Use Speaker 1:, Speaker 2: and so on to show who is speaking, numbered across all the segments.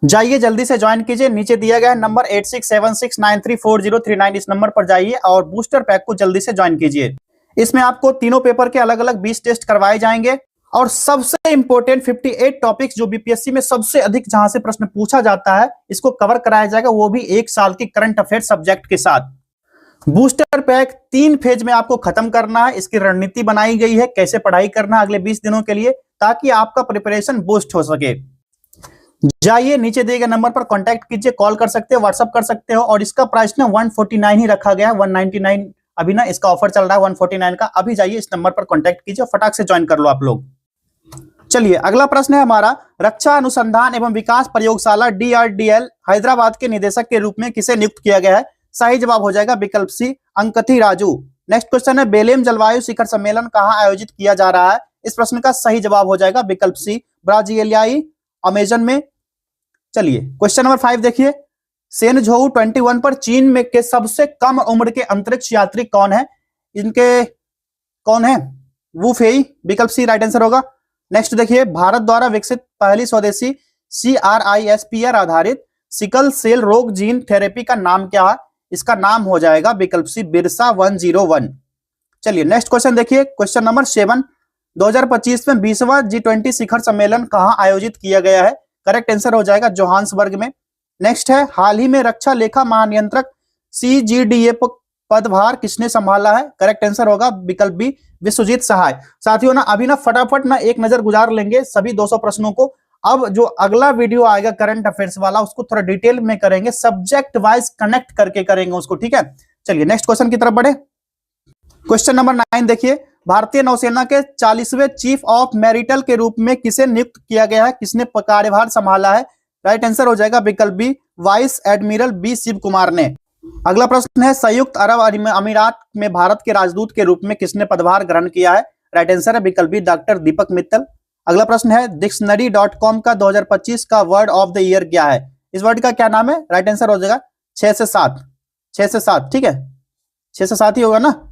Speaker 1: जाइए जल्दी से ज्वाइन कीजिए, नीचे दिया गया है नंबर 8676934039, इस नंबर पर जाइए और बूस्टर पैक को जल्दी से ज्वाइन कीजिए। इसमें आपको तीनों पेपर के अलग अलग 20 टेस्ट करवाए जाएंगे और सबसे इंपॉर्टेंट 58 टॉपिक्स जो बीपीएससी में सबसे अधिक जहां से प्रश्न पूछा जाता है इसको कवर कराया जाएगा, वो भी 1 साल के करंट अफेयर सब्जेक्ट के साथ। बूस्टर पैक 3 फेज में आपको खत्म करना है। इसकी रणनीति बनाई गई है कैसे पढ़ाई करना है अगले 20 दिनों के लिए, ताकि आपका प्रिपरेशन बूस्ट हो सके। जाइए नीचे दिए गए नंबर पर कांटेक्ट कीजिए, कॉल कर सकते हो, व्हाट्सअप कर सकते हो और इसका प्राइस ना 149 ही रखा गया है, 199 अभी ना इसका ऑफर चल रहा है 149 का। अभी जाइए इस नंबर पर कांटेक्ट कीजिए, फटाक से ज्वाइन कर लो आप लोग। चलिए अगला प्रश्न है हमारा, रक्षा अनुसंधान एवं विकास प्रयोगशाला DRDL हैदराबाद के निदेशक के रूप में किसे नियुक्त किया गया है? सही जवाब हो जाएगा विकल्प सी, अंकथी राजू। नेक्स्ट क्वेश्चन है, बेलेम जलवायु शिखर सम्मेलन कहां आयोजित किया जा रहा है? इस प्रश्न का सही जवाब हो जाएगा विकल्प सी, ब्राजीलियाई अमेजन में। चलिए क्वेश्चन नंबर 5 देखिए, सेनझोउ 21 पर चीन में के सबसे कम उम्र के अंतरिक्ष यात्री कौन है? इनके कौन है? वू फेई, विकल्प सी राइट आंसर होगा। नेक्स्ट देखिए, भारत द्वारा विकसित पहली स्वदेशी CRISPR आधारित सिकल सेल रोग जीन थेरेपी का नाम क्या है? इसका नाम हो जाएगा विकल्प सी, बिरसा 101। चलिए नेक्स्ट क्वेश्चन देखिए, क्वेश्चन नंबर 7, 2025 में 20वां G20 शिखर सम्मेलन कहां आयोजित किया गया है? करेक्ट आंसर हो जाएगा जोहान्सबर्ग में। नेक्स्ट है, हाल ही में रक्षा लेखा महानियंत्रक CGDA पदभार किसने संभाला है? करेक्ट आंसर होगा विकल्प बी, विश्वजीत सहाय। साथियों ना अभी ना फटाफट ना एक नजर गुजार लेंगे सभी 200 प्रश्नों को। अब जो अगला वीडियो आएगा करंट अफेयर्स वाला उसको थोड़ा डिटेल में करेंगे, सब्जेक्ट वाइज कनेक्ट करके करेंगे उसको, ठीक है। चलिए नेक्स्ट क्वेश्चन की तरफ बढ़े। क्वेश्चन नंबर 9 देखिए, भारतीय नौसेना के 40वें चीफ ऑफ मैरिटल के रूप में किसे नियुक्त किया गया है? किसने कार्यभार संभाला है? राइट आंसर हो जाएगा विकल्प B, vice admiral B Shiv Kumar ने। अगला प्रश्न है, संयुक्त अरब अमीरात में भारत के राजदूत के रूप में किसने पदभार ग्रहण किया है? राइट आंसर है विकल्प बी, डॉक्टर दीपक मित्तल। अगला प्रश्न है, डिक्शनरी.com का 2025 का वर्ड ऑफ द ईयर क्या है? इस वर्ड का क्या नाम है? राइट आंसर हो जाएगा 6 से 7, 6 से 7, ठीक है, 6 से 7 ही होगा ना।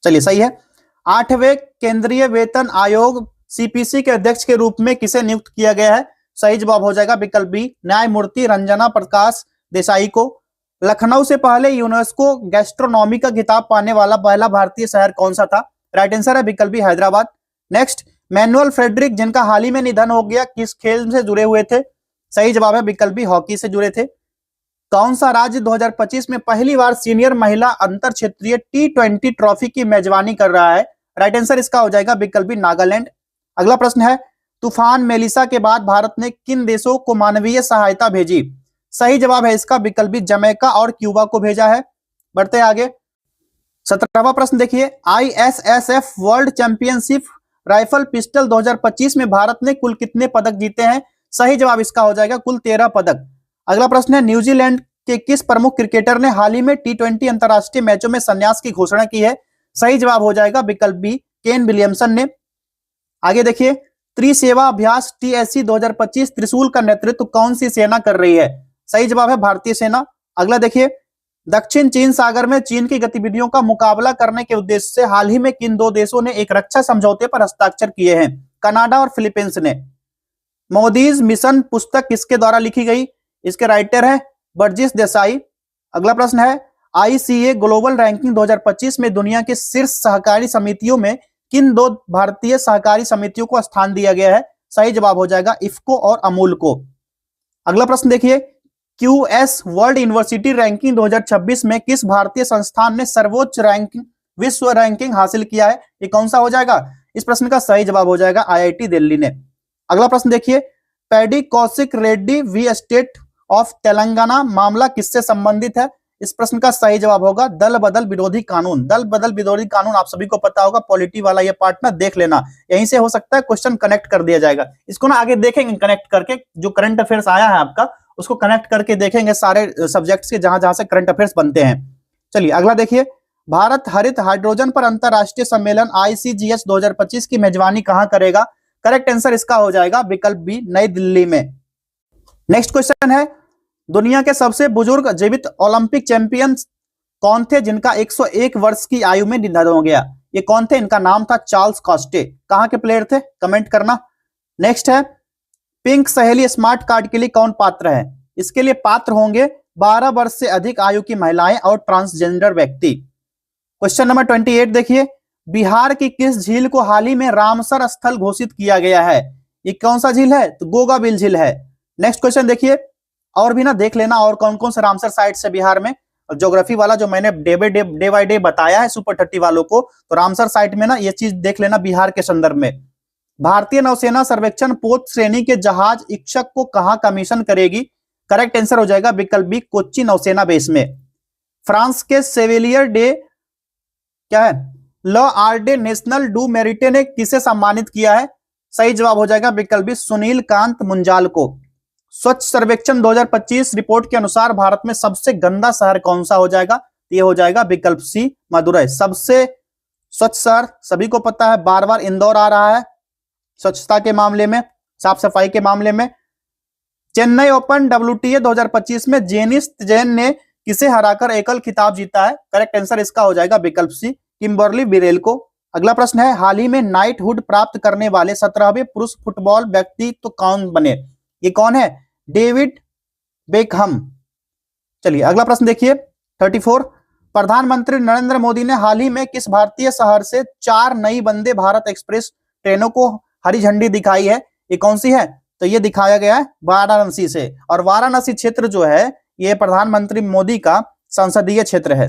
Speaker 1: चलिए सही है। 8वें केंद्रीय वेतन आयोग CPC के अध्यक्ष के रूप में किसे नियुक्त किया गया है? सही जवाब हो जाएगा विकल्प बी, न्यायमूर्ति रंजना प्रकाश देसाई को। लखनऊ से पहले यूनेस्को गैस्ट्रोनॉमी का खिताब पाने वाला पहला भारतीय शहर कौन सा था? राइट आंसर है विकल्प बी, हैदराबाद। नेक्स्ट, मैनुअल फ्रेडरिक जिनका हाल ही में निधन हो गया किस खेल से जुड़े हुए थे? सही जवाब है विकल्प बी, हॉकी से जुड़े थे। कौन सा राज्य 2025 में पहली बार सीनियर महिला अंतर क्षेत्रीय T20 ट्रॉफी की मेजबानी कर रहा है? राइट आंसर इसका हो जाएगा विकल्प बी, नागालैंड। अगला प्रश्न है, तूफान मेलिसा के बाद भारत ने किन देशों को मानवीय सहायता भेजी? सही जवाब है इसका विकल्प बी, जमैका और क्यूबा को भेजा है। बढ़ते आगे। 17वां प्रश्न देखिए, ISSF world championship rifle pistol 2025 में भारत ने कुल कितने पदक जीते हैं? सही जवाब इसका हो जाएगा कुल 13 पदक। अगला प्रश्न है, न्यूजीलैंड के किस प्रमुख क्रिकेटर ने हाल ही में T20 अंतरराष्ट्रीय मैचों में संन्यास की घोषणा की है? सही जवाब हो जाएगा विकल्प बी, केन विलियमसन ने। आगे देखिए, त्रिसेवा अभ्यास TSC 2025 त्रिशूल का नेतृत्व कौन सी सेना कर रही है? सही जवाब है भारतीय सेना। अगला देखिए, दक्षिण चीन सागर में चीन की गतिविधियों का मुकाबला करने के उद्देश्य से हाल ही में किन 2 देशों ने एक रक्षा समझौते पर हस्ताक्षर किए हैं? कनाडा और फिलीपींस ने। मोदीज मिशन पुस्तक किसके द्वारा लिखी गई? इसके राइटर है बर्जिस देसाई। अगला प्रश्न है, ICA ग्लोबल रैंकिंग 2025 में दुनिया के शीर्ष सहकारी समितियों में किन 2 भारतीय सहकारी समितियों को स्थान दिया गया है? सही जवाब हो जाएगा इफ्को और अमूल को। अगला प्रश्न देखिए, QS वर्ल्ड यूनिवर्सिटी रैंकिंग 2026 में किस भारतीय संस्थान ने सर्वोच्च रैंकिंग विश्व रैंकिंग हासिल किया है? ये कौन सा हो जाएगा? इस प्रश्न का सही जवाब हो जाएगा IIT दिल्ली ने। अगला प्रश्न देखिए, Padi Kaushik Reddy v estate of Telangana मामला किससे संबंधित है? इस प्रश्न का सही जवाब होगा दल बदल विरोधी कानून। दल बदल विरोधी कानून आप सभी को पता होगा, पॉलिटी वाला ये पार्ट ना देख लेना, यहीं से हो सकता है क्वेश्चन कनेक्ट कर दिया जाएगा। इसको ना आगे देखेंगे कनेक्ट करके, जो करंट अफेयर्स आया है आपका उसको कनेक्ट करके देखेंगे सारे सब्जेक्ट्स के जहां जहां से करंट अफेयर्स बनते हैं। चलिए अगला देखिए, भारत हरित हाइड्रोजन पर अंतरराष्ट्रीय सम्मेलन ICGS 2025 की मेजबानी कहां करेगा? करेक्ट आंसर इसका हो जाएगा विकल्प बी, नई दिल्ली में। नेक्स्ट क्वेश्चन है, दुनिया के सबसे बुजुर्ग जीवित ओलंपिक चैंपियन कौन थे जिनका 101 वर्ष की आयु में निधन हो गया? ये कौन थे? इनका नाम था चार्ल्स कॉस्टे। कहां के प्लेयर थे? कमेंट करना। नेक्स्ट है, पिंक सहेली स्मार्ट कार्ड के लिए कौन पात्र है? इसके लिए पात्र होंगे 12 वर्ष से अधिक आयु की महिलाएं और ट्रांसजेंडर व्यक्ति। क्वेश्चन नंबर 28 देखिए, बिहार की किस झील को हाल ही में रामसर स्थल घोषित किया गया है? ये कौन सा झील है? तो गोगाबिल झील है। नेक्स्ट क्वेश्चन देखिए, और भी ना देख लेना और कौन कौन से रामसर साइट्स है बिहार में। ज्योग्राफी वाला जो मैंने डे बाय डे बताया है सुपर 30 वालों को, तो रामसर साइट में ना ये चीज देख लेना बिहार के संदर्भ में। भारतीय नौसेना सर्वेक्षण पोत श्रेणी के जहाज इच्छक को कहां कमीशन करेगी? करेक्ट आंसर हो जाएगा विकल्प बी, कोच्चि नौसेना बेस में। फ्रांस के सेविलियर डे क्या है? लॉ आर्डे नेशनल डू मेरिटे ने किसे सम्मानित किया है? सही जवाब हो जाएगा विकल्प बी, सुनील कांत मुंजाल को। स्वच्छ सर्वेक्षण 2025 रिपोर्ट के अनुसार भारत में सबसे गंदा शहर कौन सा हो जाएगा? ये हो जाएगा विकल्प सी, मदुरई। सबसे स्वच्छ शहर सभी को पता है, बार बार इंदौर आ रहा है स्वच्छता के मामले में, साफ सफाई के मामले में। चेन्नई ओपन WTA 2025 में जेनिस जैन ने किसे हराकर एकल खिताब जीता है? करेक्ट आंसर इसका हो जाएगा विकल्प सी, किम्बर्ली बिरेल को। अगला प्रश्न है, हाल ही में नाइटहुड प्राप्त करने वाले 17वें पुरुष फुटबॉल व्यक्ति तो कौन बने? ये कौन है? David Beckham. चलिए अगला प्रश्न देखिए 34, प्रधानमंत्री नरेंद्र मोदी ने हाल ही में किस भारतीय शहर से 4 नई वंदे भारत एक्सप्रेस ट्रेनों को हरी झंडी दिखाई है? ये कौन सी है? तो ये दिखाया गया है वाराणसी से, और वाराणसी क्षेत्र जो है ये प्रधानमंत्री मोदी का संसदीय क्षेत्र है।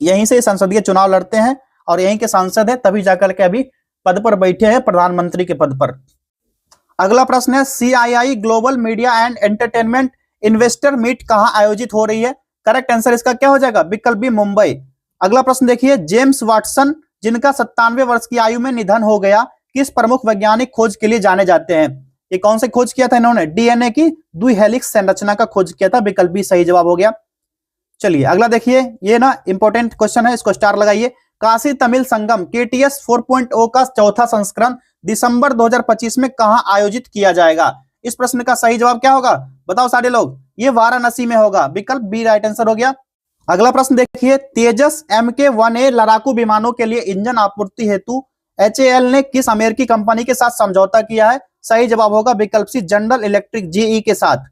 Speaker 1: यहीं से संसदीय चुनाव लड़ते हैं और यहीं के सांसद है, तभी जाकर के अभी पद पर बैठे हैं प्रधानमंत्री के पद पर। अगला प्रश्न है, CII global media and entertainment investor meet कहां आयोजित हो रही है? करेक्ट आंसर इसका क्या हो जाएगा? विकल्प बी, मुंबई। अगला प्रश्न देखिए, जेम्स वाटसन जिनका 97 वर्ष की आयु में निधन हो गया, किस प्रमुख वैज्ञानिक खोज के लिए जाने जाते हैं? ये कौन से खोज किया था इन्होंने? DNA की द्विहेलिक्स संरचना का खोज किया था। विकल्प बी सही जवाब हो गया। चलिए अगला देखिए, ये ना इंपॉर्टेंट क्वेश्चन है, इसको स्टार लगाइए। काशी तमिल संगम KTS 4.0 का चौथा संस्करण दिसंबर 2025 में कहां आयोजित किया जाएगा? इस प्रश्न का सही जवाब क्या होगा? बताओ सारे लोग। ये वाराणसी में होगा। विकल्प बी राइट आंसर हो गया। अगला प्रश्न देखिए, तेजस MK-1A लड़ाकू विमानों के लिए इंजन आपूर्ति हेतु HAL ने किस अमेरिकी कंपनी के साथ समझौता किया है? सही जवाब होगा विकल्प सी, जनरल इलेक्ट्रिक GE के साथ।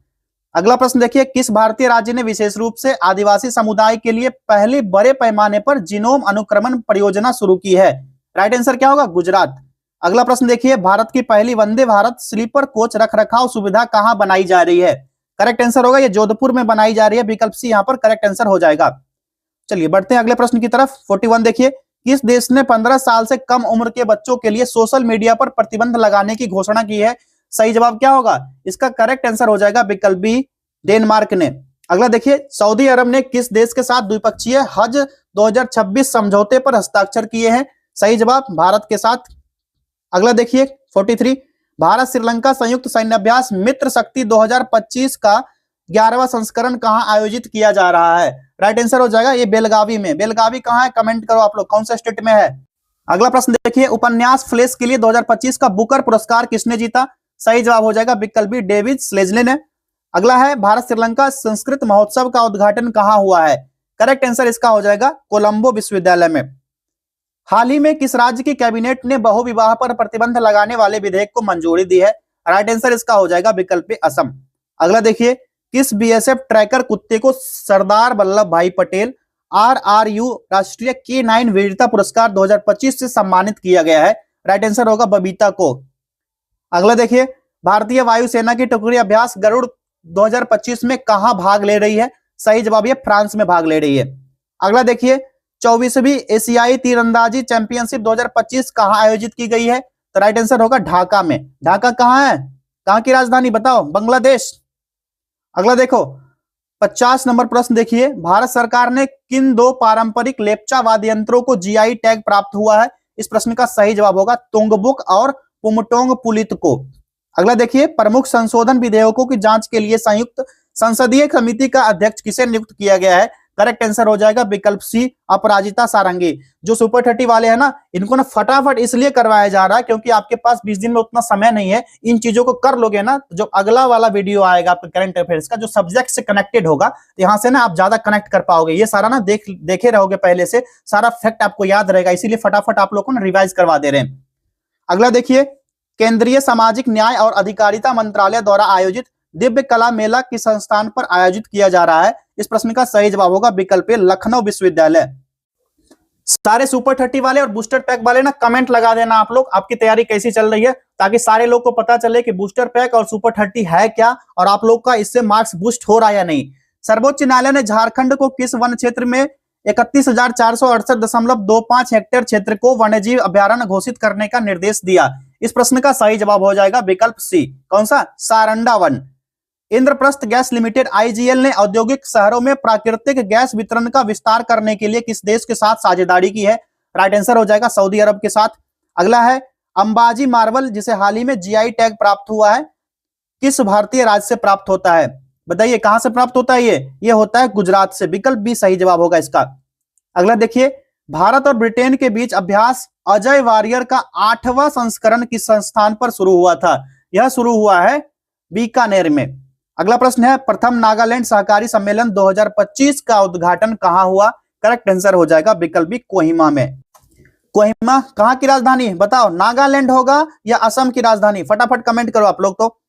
Speaker 1: अगला प्रश्न देखिए, किस भारतीय राज्य ने विशेष रूप से आदिवासी समुदाय के लिए पहले बड़े पैमाने पर जीनोम अनुक्रमण परियोजना शुरू की है? राइट आंसर क्या होगा? गुजरात। अगला प्रश्न देखिए, भारत की पहली वंदे भारत स्लीपर कोच रखरखाव सुविधा कहां बनाई जा रही है? करेक्ट आंसर होगा ये जोधपुर में बनाई जा रही है। विकल्प सी यहां पर करेक्ट आंसर हो जाएगा। चलिए बढ़ते हैं अगले प्रश्न की तरफ। 41 देखिए, किस देश ने 15 साल से कम उम्र के बच्चों के लिए सोशल मीडिया पर प्रतिबंध लगाने की घोषणा की है? सही जवाब क्या होगा? इसका करेक्ट आंसर हो जाएगा विकल्प बी, डेनमार्क ने। अगला देखिए, सऊदी अरब ने किस देश के साथ द्विपक्षीय हज 2026 समझौते पर हस्ताक्षर किए हैं? सही जवाब भारत के साथ। अगला देखिए 43, भारत श्रीलंका संयुक्त सैन्याभ्यास मित्र शक्ति 2025 का 11वां संस्करण कहां आयोजित किया जा रहा है? राइट आंसर हो जाएगा ये बेलगावी में। बेलगावी कहां है? कमेंट करो आप लोग, कौन सा स्टेट में है। अगला प्रश्न देखिए, उपन्यास फ्लैश के लिए 2025 का बुकर पुरस्कार किसने जीता? सही जवाब हो जाएगा विकल्प बी, डेविड स्लेजले ने। अगला है, भारत श्रीलंका संस्कृत महोत्सव का उद्घाटन कहां हुआ है? करेक्ट आंसर इसका हो जाएगा कोलंबो विश्वविद्यालय में। हाल ही में किस राज्य की कैबिनेट ने बहुविवाह पर प्रतिबंध लगाने वाले विधेयक को मंजूरी दी है? राइट आंसर इसका हो जाएगा विकल्प बी, असम। अगला देखिए, किस BSF ट्रैकर कुत्ते को सरदार वल्लभ भाई पटेल RRU राष्ट्रीय K9 वीरता पुरस्कार 2025 से सम्मानित किया गया है? राइट आंसर होगा बबीता को। अगला देखिए, भारतीय वायुसेना की टुकड़ी अभ्यास गरुड़ 2025 में कहां भाग ले रही है? सही जवाब ये फ्रांस में भाग ले रही है। अगला देखिए, 24वीं एशियाई तीरंदाजी चैंपियनशिप 2025 कहां आयोजित की गई है? तो राइट आंसर होगा ढाका में। ढाका कहां है? कहां की राजधानी बताओ? बांग्लादेश। अगला देखो 50 नंबर प्रश्न देखिए, भारत सरकार ने किन 2 पारंपरिक लेप्चा वाद्य यंत्रों को GI टैग प्राप्त हुआ है? इस प्रश्न का सही जवाब होगा तुंगबुक और पुमटोंग पुलित को। अगला देखिए, प्रमुख संशोधन विधेयकों की जांच के लिए संयुक्त संसदीय समिति का अध्यक्ष किसे नियुक्त किया गया है? करेक्ट आंसर हो जाएगा विकल्प सी, अपराजिता सारंगी। जो सुपर 30 वाले हैं ना, इनको ना फटाफट इसलिए करवाया जा रहा है क्योंकि आपके पास 20 दिन में उतना समय नहीं है। इन चीजों को कर लोगे ना, जो अगला वाला वीडियो आएगा आपका करंट अफेयर्स का, जो सब्जेक्ट से कनेक्टेड होगा, यहाँ से ना आप ज्यादा कनेक्ट कर पाओगे। ये सारा ना देखे रहोगे पहले से, सारा फैक्ट आपको याद रहेगा, इसीलिए फटाफट आप लोग को ना रिवाइज करवा दे रहे हैं। अगला देखिए केंद्रीय सामाजिक न्याय और अधिकारिता मंत्रालय द्वारा आयोजित दिव्य कला मेला किस संस्थान पर आयोजित किया जा रहा है? इस प्रश्न का सही जवाब होगा विकल्प ए, लखनऊ विश्वविद्यालय। सारे सुपर 30 वाले और बूस्टर पैक वाले ना कमेंट लगा देना आप लोग, आपकी तैयारी कैसी चल रही है, ताकि सारे लोग को पता चले कि बूस्टर पैक और सुपर 30 है क्या और आप लोग का इससे मार्क्स बूस्ट हो रहा है या नहीं। सर्वोच्च न्यायालय ने झारखंड को किस वन क्षेत्र में 31,468.25 हेक्टेयर क्षेत्र को वन्यजीव अभयारण्य घोषित करने का निर्देश दिया? इस प्रश्न का सही जवाब हो जाएगा विकल्प सी, कौन सा? Saranda one. Indraprastha gas limited IGL ने औद्योगिक शहरों में प्राकृतिक गैस वितरण का विस्तार करने के लिए किस देश के साथ साझेदारी की है? राइट आंसर हो जाएगा सऊदी अरब के साथ। अगला है अंबाजी मार्बल, जिसे हाल ही में जीआई टैग प्राप्त हुआ है, किस भारतीय राज्य से प्राप्त होता है? बताइए कहां से प्राप्त होता है? ये होता है गुजरात से। विकल्प बी सही जवाब होगा इसका। अगला देखिए, भारत और ब्रिटेन के बीच अभ्यास अजय वारियर का 8वां संस्करण किस संस्थान पर शुरू हुआ था? यह शुरू हुआ है बीकानेर में। अगला प्रश्न है, प्रथम नागालैंड सहकारी सम्मेलन 2025 का उद्घाटन कहां हुआ? करेक्ट आंसर हो जाएगा विकल्प बी, कोहिमा में। कोहिमा कहां की राजधानी बताओ? नागालैंड होगा या असम की राजधानी? फटाफट कमेंट करो आप लोग तो।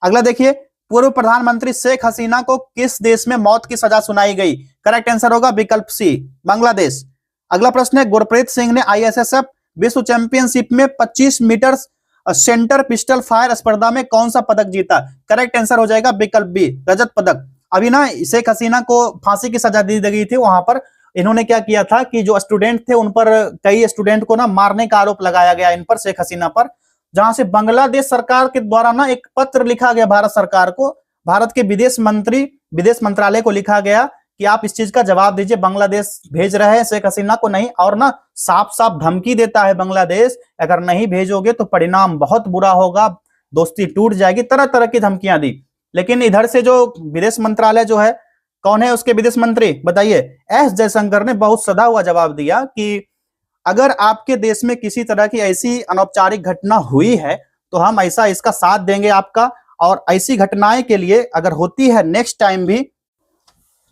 Speaker 1: अगला देखिए, पूर्व प्रधानमंत्री शेख हसीना को किस देश में मौत की सजा सुनाई गई? करेक्ट आंसर होगा विकल्प सी, बांग्लादेश। अगला प्रश्न है, गुरप्रीत सिंह ने आईएसएसएफ विश्व चैंपियनशिप में 25 मीटर सेंटर पिस्टल फायर स्पर्धा में कौन सा पदक जीता? करेक्ट आंसर हो जाएगा विकल्प बी, रजत पदक। अभी ना शेख हसीना को फांसी की सजा दी गई थी, वहां पर इन्होंने क्या किया था कि जो स्टूडेंट थे उन पर, कई स्टूडेंट को ना मारने का आरोप लगाया गया इन पर, शेख हसीना पर, जहां से बांग्लादेश सरकार के द्वारा ना एक पत्र लिखा गया भारत सरकार को, भारत के विदेश मंत्रालय को लिखा गया कि आप इस चीज का जवाब दीजिए, बांग्लादेश भेज रहे हैं शेख हसीना को नहीं, और ना साफ साफ धमकी देता है बांग्लादेश, अगर नहीं भेजोगे तो परिणाम बहुत बुरा होगा, दोस्ती टूट जाएगी, तरह तरह की धमकियां दी। लेकिन इधर से जो विदेश मंत्रालय जो है, कौन है उसके विदेश मंत्री बताइए? एस जयशंकर ने बहुत सदा हुआ जवाब दिया कि अगर आपके देश में किसी तरह की ऐसी अनौपचारिक घटना हुई है तो हम ऐसा इसका साथ देंगे आपका, और ऐसी घटनाएं के लिए अगर होती है नेक्स्ट टाइम भी,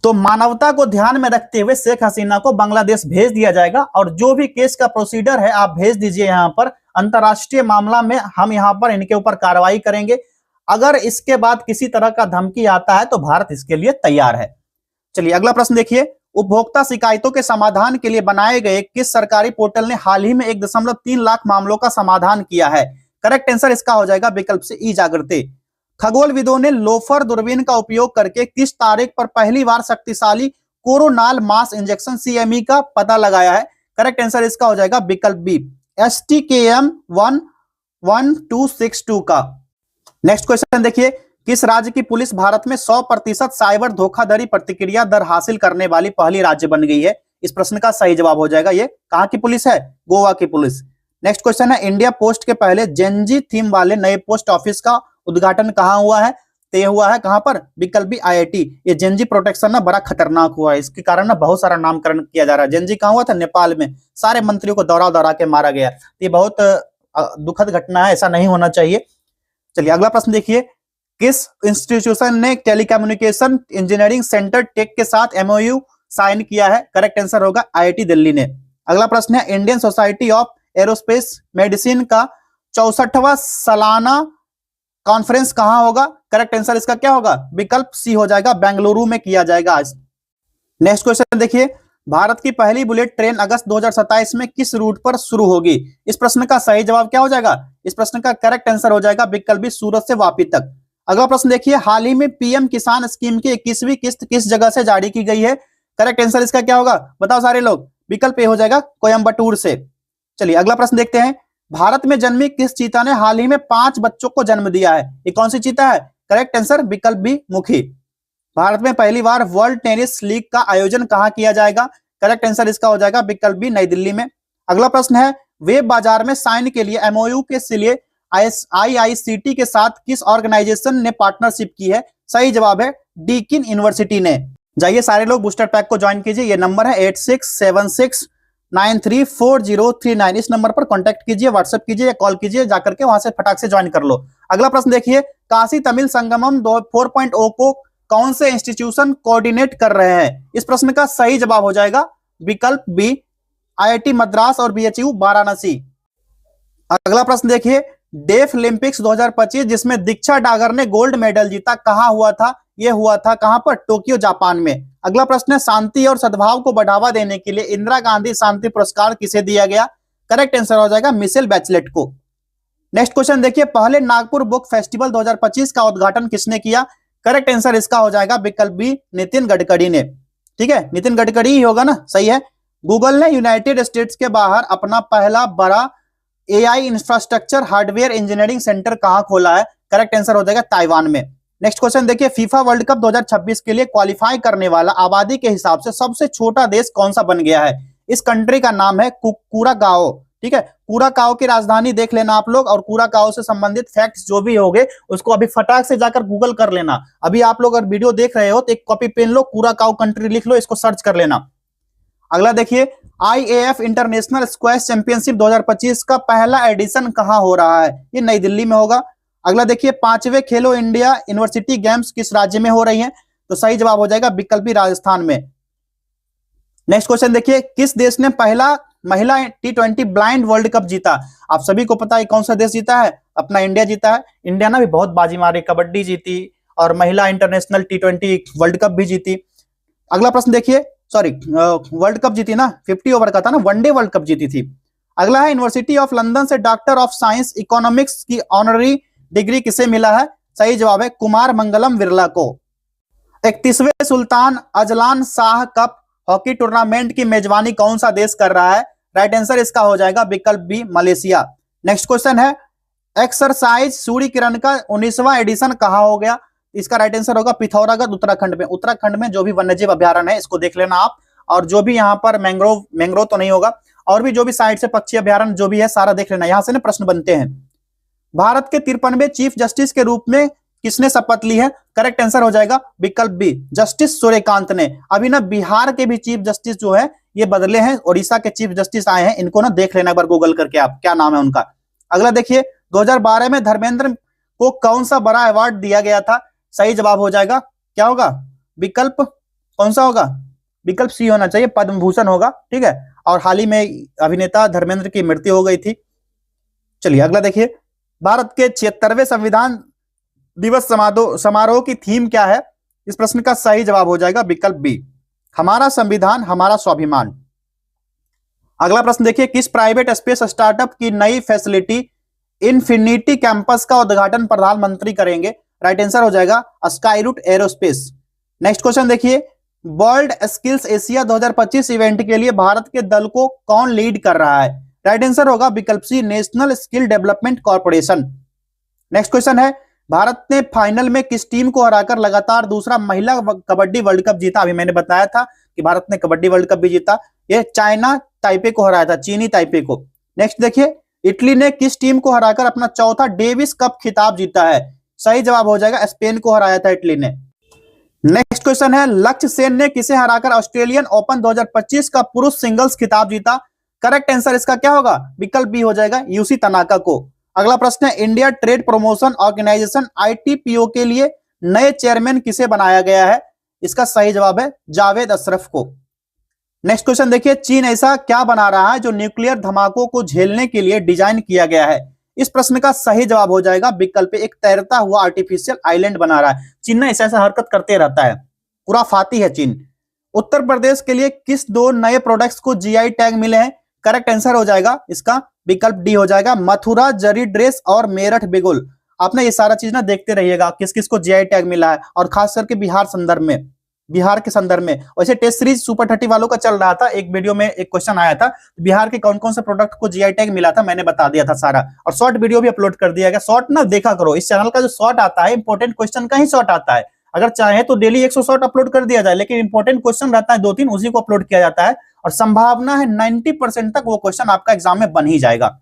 Speaker 1: तो मानवता को ध्यान में रखते हुए शेख हसीना को बांग्लादेश भेज दिया जाएगा, और जो भी केस का प्रोसीडर है आप भेज दीजिए यहाँ पर, अंतरराष्ट्रीय मामला में हम यहाँ पर इनके ऊपर कार्रवाई करेंगे। अगर इसके बाद किसी तरह का धमकी आता है तो भारत इसके लिए तैयार है। चलिए अगला प्रश्न देखिए, उपभोक्ता शिकायतों के समाधान के लिए बनाए गए किस सरकारी पोर्टल ने हाल ही में 1.3 लाख मामलों का समाधान किया है? करेक्ट आंसर इसका हो जाएगा विकल्प से ई जागृति। खगोलविदों ने लोफर दूरबीन का उपयोग करके किस तारीख पर पहली बार शक्तिशाली कोरोनाल मास इंजेक्शन सीएमई का पता लगाया है? करेक्ट आंसर इसका हो जाएगा विकल्प बी, STKM 11262 का। नेक्स्ट क्वेश्चन देखिए, किस राज्य की पुलिस भारत में 100% साइबर धोखाधड़ी प्रतिक्रिया दर हासिल करने वाली पहली राज्य बन गई है? इस प्रश्न का सही जवाब हो जाएगा ये कहां की पुलिस है? गोवा की पुलिस। नेक्स्ट क्वेश्चन है, इंडिया पोस्ट के पहले जेनजी थीम वाले नए पोस्ट ऑफिस का उद्घाटन कहां हुआ है? तय हुआ है कहां पर? विकल्प बी, IIT। ये जेनजी प्रोटेक्शन ना बड़ा खतरनाक हुआ है, इसके कारण ना बहुत सारा नामकरण किया जा रहा है। जेनजी कहां हुआ था? नेपाल में, सारे मंत्रियों को दौरा दौरा के मारा गया। ये बहुत दुखद घटना है, ऐसा नहीं होना चाहिए। चलिए अगला प्रश्न देखिए, किस इंस्टीट्यूशन ने टेलीकम्युनिकेशन इंजीनियरिंग सेंटर टेक के साथ MOU साइन किया है? करेक्ट आंसर होगा IIT दिल्ली ने। अगला प्रश्न है, Indian society of aerospace medicine का 64वां सालाना कॉन्फ्रेंस कहां होगा? करेक्ट आंसर इसका क्या होगा? विकल्प सी हो जाएगा, बेंगलुरु में किया जाएगा आज। नेक्स्ट क्वेश्चन देखिए, भारत की पहली बुलेट ट्रेन अगस्त 2027 में किस रूट पर शुरू होगी? इस प्रश्न का सही जवाब क्या हो जाएगा? इस प्रश्न का करेक्ट आंसर हो जाएगा विकल्प बी, सूरत से वापी तक। अगला प्रश्न देखिए, हाल ही में PM किसान स्कीम की 21वीं किस्त किस जगह से जारी की गई है? करेक्ट आंसर इसका क्या होगा बताओ सारे लोग? विकल्प ए हो जाएगा, कोयम्बटूर से। चलिए अगला प्रश्न देखते हैं, भारत में जन्मी किस चीता ने हाल ही में 5 बच्चों को जन्म दिया है? ये कौन सी चीता है? करेक्ट आंसर विकल्प बी, मुखी। भारत में पहली बार वर्ल्ड टेनिस लीग का आयोजन कहां किया जाएगा? करेक्ट आंसर इसका हो जाएगा विकल्प बी, नई दिल्ली में। अगला प्रश्न है, वेब बाजार में साइन के लिए MOU के लिए IICT के साथ किस ऑर्गेनाइजेशन ने पार्टनरशिप की है? सही जवाब है डीकिन यूनिवर्सिटी ने। जाइए सारे लोग बूस्टर पैक को ज्वाइन कीजिए, ये नंबर है 8676934039। इस नंबर पर कांटेक्ट कीजिए, व्हाट्सएप कीजिए या कॉल कीजिए, जाकर के वहां से फटाक से ज्वाइन कर लो। अगला प्रश्न देखिए, काशी तमिल संगमम 4.0 को कौन से इंस्टीट्यूशन कोऑर्डिनेट कर रहे हैं? इस प्रश्न का सही जवाब हो जाएगा विकल्प बी, IIT मद्रास और BHU वाराणसी। अगला प्रश्न देखिए, डेफ ओलंपिक्स 2025 जिसमें दीक्षा डागर ने गोल्ड मेडल जीता, कहां हुआ था? यह हुआ था कहां पर? टोक्यो जापान में। अगला प्रश्न है, शांति और सद्भाव को बढ़ावा देने के लिए इंदिरा गांधी शांति पुरस्कार किसे दिया गया? करेक्ट आंसर हो जाएगा मिशेल बैचलेट को। नेक्स्ट क्वेश्चन देखिए, पहले नागपुर बुक फेस्टिवल 2025 का उद्घाटन किसने किया? करेक्ट आंसर इसका हो जाएगा विकल्प बी, नितिन गडकरी ने। ठीक है, नितिन गडकरी ही होगा ना, सही है। गूगल ने यूनाइटेड स्टेट्स के बाहर अपना पहला बड़ा AI infrastructure hardware engineering centre कहां खोला है? करेक्ट आंसर हो जाएगा ताइवान में। नेक्स्ट क्वेश्चन देखिए, फीफा वर्ल्ड कप 2026 के लिए क्वालिफाई करने वाला आबादी के हिसाब से सबसे छोटा देश कौन सा बन गया है? इस कंट्री का नाम है कुराकाओ। ठीक है, कुराकाओ की राजधानी देख लेना आप लोग, और कुराकाओ से संबंधित फैक्ट्स जो भी होंगे उसको अभी फटाक से जाकर गूगल कर लेना। अभी आप लोग अगर वीडियो देख रहे हो तो एक कॉपी पेन लो, कुराकाओ कंट्री लिख लो, इसको सर्च कर लेना। अगला देखिए, आईएएफ इंटरनेशनल स्क्वैश चैंपियनशिप 2025 का पहला एडिशन कहां हो रहा है? ये नई दिल्ली में होगा। अगला देखिए, 5वें खेलो इंडिया यूनिवर्सिटी गेम्स किस राज्य में हो रही हैं? तो सही जवाब हो जाएगा विकल्प बी, राजस्थान में। नेक्स्ट क्वेश्चन देखिए, किस देश ने पहला महिला T20 ब्लाइंड वर्ल्ड कप जीता? आप सभी को पता है कौन सा देश जीता है? अपना इंडिया जीता है। इंडिया ने भी बहुत बाजी मारी, कबड्डी जीती और महिला इंटरनेशनल T20 वर्ल्ड कप भी जीती। अगला प्रश्न देखिए, सॉरी वर्ल्ड कप जीती ना, 50 ओवर का था ना, वनडे वर्ल्ड कप जीती थी। अगला है, यूनिवर्सिटी ऑफ लंदन से डॉक्टर ऑफ साइंस इकोनॉमिक्स की ऑनररी डिग्री किसे मिला है? सही जवाब है कुमार मंगलम बिरला को। 31वें Sultan Azlan Shah cup hockey tournament की मेजबानी कौन सा देश कर रहा है? राइट आंसर इसका हो जाएगा विकल्प बी, मलेशिया। नेक्स्ट क्वेश्चन है, एक्सरसाइज सूर्य किरण का 19वां एडिशन कहां हो गया? इसका राइट आंसर होगा पिथौरागढ़, उत्तराखंड में। उत्तराखंड में जो भी वन्यजीव अभ्यारण्य है इसको देख लेना आप, और जो भी यहाँ पर मैंग्रोव तो नहीं होगा, और भी जो भी साइड से पक्षी अभ्यारण्य जो भी है सारा देख लेना, यहां से ना प्रश्न बनते हैं। भारत के 53वें चीफ जस्टिस के रूप में किसने शपथ ली है? करेक्ट आंसर हो जाएगा विकल्प बी, जस्टिस सूर्यकांत ने। अभी ना बिहार के भी चीफ जस्टिस जो है ये बदले हैं, ओडिशा के चीफ जस्टिस आए हैं, इनको ना देख लेना एक बार गूगल करके आप, क्या नाम है उनका। अगला देखिए, 2012 में धर्मेंद्र को कौन सा बड़ा अवार्ड दिया गया था? सही जवाब हो जाएगा, क्या होगा? विकल्प कौन सा होगा? विकल्प सी होना चाहिए, पद्म भूषण होगा। ठीक है, और हाल ही में अभिनेता धर्मेंद्र की मृत्यु हो गई थी। चलिए अगला देखिए, भारत के 76वें संविधान दिवस समारोह की थीम क्या है? इस प्रश्न का सही जवाब हो जाएगा विकल्प बी, हमारा संविधान हमारा स्वाभिमान। अगला प्रश्न देखिए, किस प्राइवेट स्पेस स्टार्टअप की नई फैसिलिटी इन्फिनिटी कैंपस का उद्घाटन प्रधानमंत्री करेंगे? राइट आंसर हो जाएगा स्काईरूट एरोस्पेस। नेक्स्ट क्वेश्चन देखिए, वर्ल्ड स्किल्स एशिया 2025 इवेंट के लिए भारत के दल को कौन लीड कर रहा है? राइट आंसर होगा विकल्प C, national skill development corporation. Next question है, भारत ने फाइनल में किस टीम को हराकर लगातार दूसरा महिला कबड्डी वर्ल्ड कप जीता? अभी मैंने बताया था कि भारत ने कबड्डी वर्ल्ड कप भी जीता, ये चाइना ताइपे को हराया था, चीनी ताइपे को। नेक्स्ट देखिए, इटली ने किस टीम को हराकर अपना चौथा डेविस कप खिताब जीता है? सही जवाब हो जाएगा स्पेन को हराया था इटली ने। नेक्स्ट क्वेश्चन है, लक्ष्य सेन ने किसे हराकर ऑस्ट्रेलियन ओपन 2025 का पुरुष सिंगल्स खिताब जीता? करेक्ट आंसर इसका क्या होगा? विकल्प बी हो जाएगा, यूसी तनाका को। अगला प्रश्न है, India trade promotion organisation ITPO के लिए नए चेयरमैन किसे बनाया गया है? इसका सही जवाब है जावेद अशरफ को। नेक्स्ट क्वेश्चन देखिए, चीन ऐसा क्या बना रहा है जो न्यूक्लियर धमाकों को झेलने के लिए डिजाइन किया गया है? इस प्रश्न का सही जवाब हो जाएगा विकल्प एक तैरता हुआ आर्टिफिशियल आइलैंड बना रहा है। चीन ना ऐसा हरकत करते रहता है, खुराफाती है चीन। उत्तर प्रदेश के लिए किस दो नए प्रोडक्ट्स को GI टैग मिले हैं? करेक्ट आंसर हो जाएगा इसका विकल्प डी हो जाएगा, मथुरा जरी ड्रेस और मेरठ बिगुल। आपने ये सारा चीज ना देखते रहिएगा किस किस को GI टैग मिला है, और खास करके बिहार के संदर्भ में। वैसे टेस्ट सीरीज सुपर 30 वालों का चल रहा था, एक वीडियो में एक क्वेश्चन आया था बिहार के कौन कौन से प्रोडक्ट को GI टैग मिला था, मैंने बता दिया था सारा, और शॉर्ट वीडियो भी अपलोड कर दिया गया। शॉर्ट ना देखा करो, इस चैनल का जो शॉर्ट आता है इंपॉर्टेंट क्वेश्चन का ही शॉर्ट आता है। अगर चाहे तो डेली 100 शॉर्ट अपलोड कर दिया जाए, लेकिन इंपॉर्टेंट क्वेश्चन रहता है 2-3, उसी को अपलोड किया जाता है, और संभावना है 90% तक वो क्वेश्चन आपका एग्जाम में बन ही जाएगा।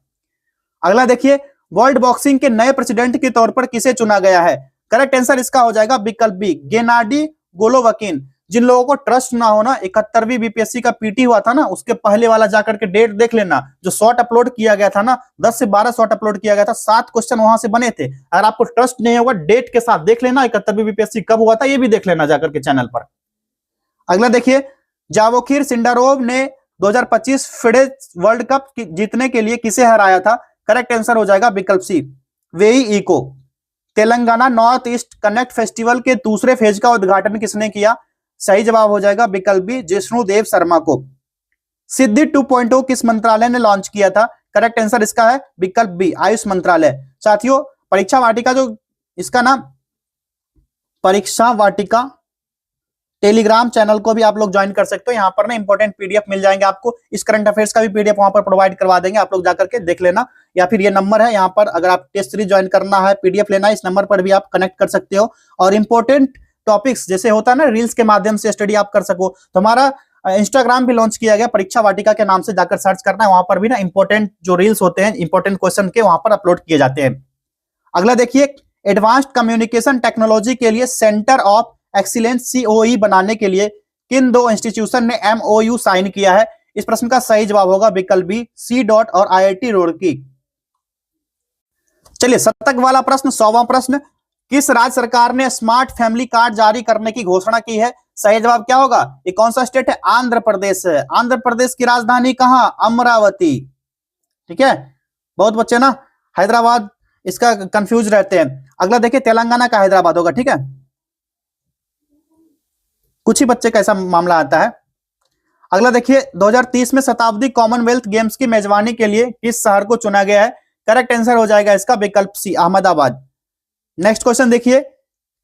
Speaker 1: अगला देखिए, वर्ल्ड बॉक्सिंग के नए प्रेसिडेंट के तौर पर किसे चुना गया है? करेक्ट आंसर इसका हो जाएगा विकल्प बी, गेनाडी गोलोवकिन। जिन लोगों को ट्रस्ट ना हो ना, 71वीं BPSC का PT हुआ था ना, उसके पहले वाला जाकर के डेट देख लेना, जो शॉर्ट अपलोड किया गया था ना, 10 से 12 शॉर्ट अपलोड किया गया था, 7 क्वेश्चन वहां से बने थे। अगर आपको ट्रस्ट नहीं होगा, डेट के साथ देख लेना 71वीं BPSC कब हुआ था, ये भी देख लेना जाकर के चैनल पर। अगला देखिए, जावोखिर सिंडारोव ने 2025 फिडे वर्ल्ड कप जीतने के लिए किसे हराया था? करेक्ट आंसर हो जाएगा विकल्प सी, वेई इको। Telangana north east connect festival के दूसरे फेज का उद्घाटन किसने किया? सही जवाब हो जाएगा विकल्प बी, जिष्णुदेव शर्मा को। सिद्धि 2.0 किस मंत्रालय ने लॉन्च किया था? करेक्ट आंसर इसका है विकल्प बी, आयुष मंत्रालय। साथियों, परीक्षा वाटिका जो इसका नाम परीक्षा वाटिका टेलीग्राम चैनल को भी आप लोग ज्वाइन कर सकते हो। यहाँ पर ना इंपॉर्टेंट पीडीएफ मिल जाएंगे आपको, इस करंट अफेयर्स का भी पीडीएफ वहां पर प्रोवाइड करवा देंगे, आप लोग जाकर के देख लेना। या फिर ये नंबर है यहाँ पर, अगर आप टेस्ट सीरीज ज्वाइन करना है, पीडीएफ लेना है, इस नंबर पर भी आप कनेक्ट कर सकते हो। और इंपॉर्टेंट टॉपिक्स जैसे होता है ना, रील्स के माध्यम से स्टडी आप कर सको, तो हमारा इंस्टाग्राम भी लॉन्च किया गया परीक्षा वाटिका के नाम से, जाकर सर्च करना है, वहां पर भी ना इंपॉर्टेंट जो रील्स होते हैं इंपॉर्टेंट क्वेश्चन के वहां पर अपलोड किए जाते हैं। अगला देखिए, एडवांस्ड कम्युनिकेशन टेक्नोलॉजी के लिए सेंटर ऑफ एक्सीलेंस सीओई बनाने के लिए किन दो इंस्टीट्यूशन ने एमओयू साइन किया है? इस प्रश्न का सही जवाब होगा विकल्प बी, सी डॉट और आईआईटी रुड़की। चलिए शतक वाला प्रश्न, 100वां प्रश्न, किस राज्य सरकार ने स्मार्ट फैमिली कार्ड जारी करने की घोषणा की है? सही जवाब क्या होगा? ये कौन सा स्टेट है? आंध्र प्रदेश है। आंध्र प्रदेश की राजधानी कहां? अमरावती। ठीक है, बहुत बच्चे ना हैदराबाद इसका कंफ्यूज रहते हैं। अगला देखिए, तेलंगाना का हैदराबाद होगा। ठीक है, कुछ ही बच्चे का ऐसा मामला आता है। अगला देखिए, 2030 में शताब्दी कॉमनवेल्थ गेम्स की मेजबानी के लिए किस शहर को चुना गया है? करेक्ट आंसर हो जाएगा इसका विकल्प सी, अहमदाबाद। नेक्स्ट क्वेश्चन देखिए,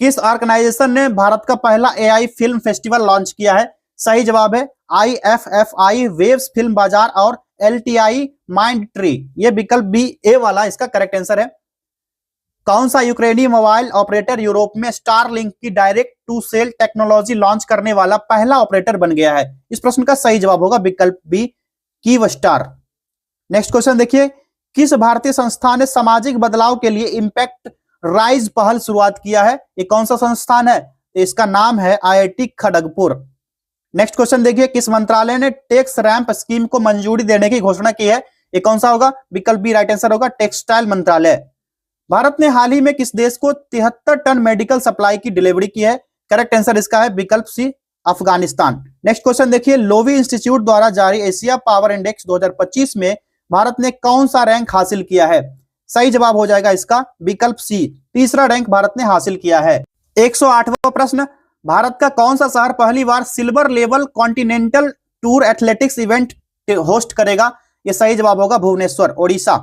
Speaker 1: किस ऑर्गेनाइजेशन ने भारत का पहला एआई फिल्म फेस्टिवल लॉन्च किया है? सही जवाब है IFFI, वेव्स फिल्म बाजार और LTI माइंड ट्री। ये विकल्प बी, ए वाला इसका करेक्ट आंसर है। कौन सा यूक्रेनी मोबाइल ऑपरेटर यूरोप में स्टारलिंक की direct to cell technology launch करने वाला पहला ऑपरेटर बन गया है? इस प्रश्न का सही जवाब होगा विकल्प बी, कीवस्टार। नेक्स्ट क्वेश्चन देखिए, किस भारतीय संस्था ने सामाजिक बदलाव के लिए इंपैक्ट राइज पहल शुरुआत किया है? ये कौन सा संस्थान है? इसका नाम है IIT खड़गपुर। नेक्स्ट क्वेश्चन देखिए, किस मंत्रालय ने टैक्स रैंप स्कीम को मंजूरी देने की घोषणा की है? ये कौन सा होगा? विकल्प बी राइट आंसर होगा, टेक्सटाइल मंत्रालय। भारत ने हाल ही में किस देश को 73 टन मेडिकल सप्लाई की डिलीवरी की है? करेक्ट आंसर इसका है विकल्प सी, अफगानिस्तान। नेक्स्ट क्वेश्चन देखिए, लोवी इंस्टीट्यूट द्वारा जारी एशिया पावर इंडेक्स 2025 में भारत ने कौन सा रैंक हासिल किया है? सही जवाब हो जाएगा इसका विकल्प सी, तीसरा रैंक भारत ने हासिल किया है। 108वां प्रश्न, भारत का कौन सा शहर पहली बार silver level continental tour athletics event host करेगा? यह सही जवाब होगा भुवनेश्वर, ओडिशा।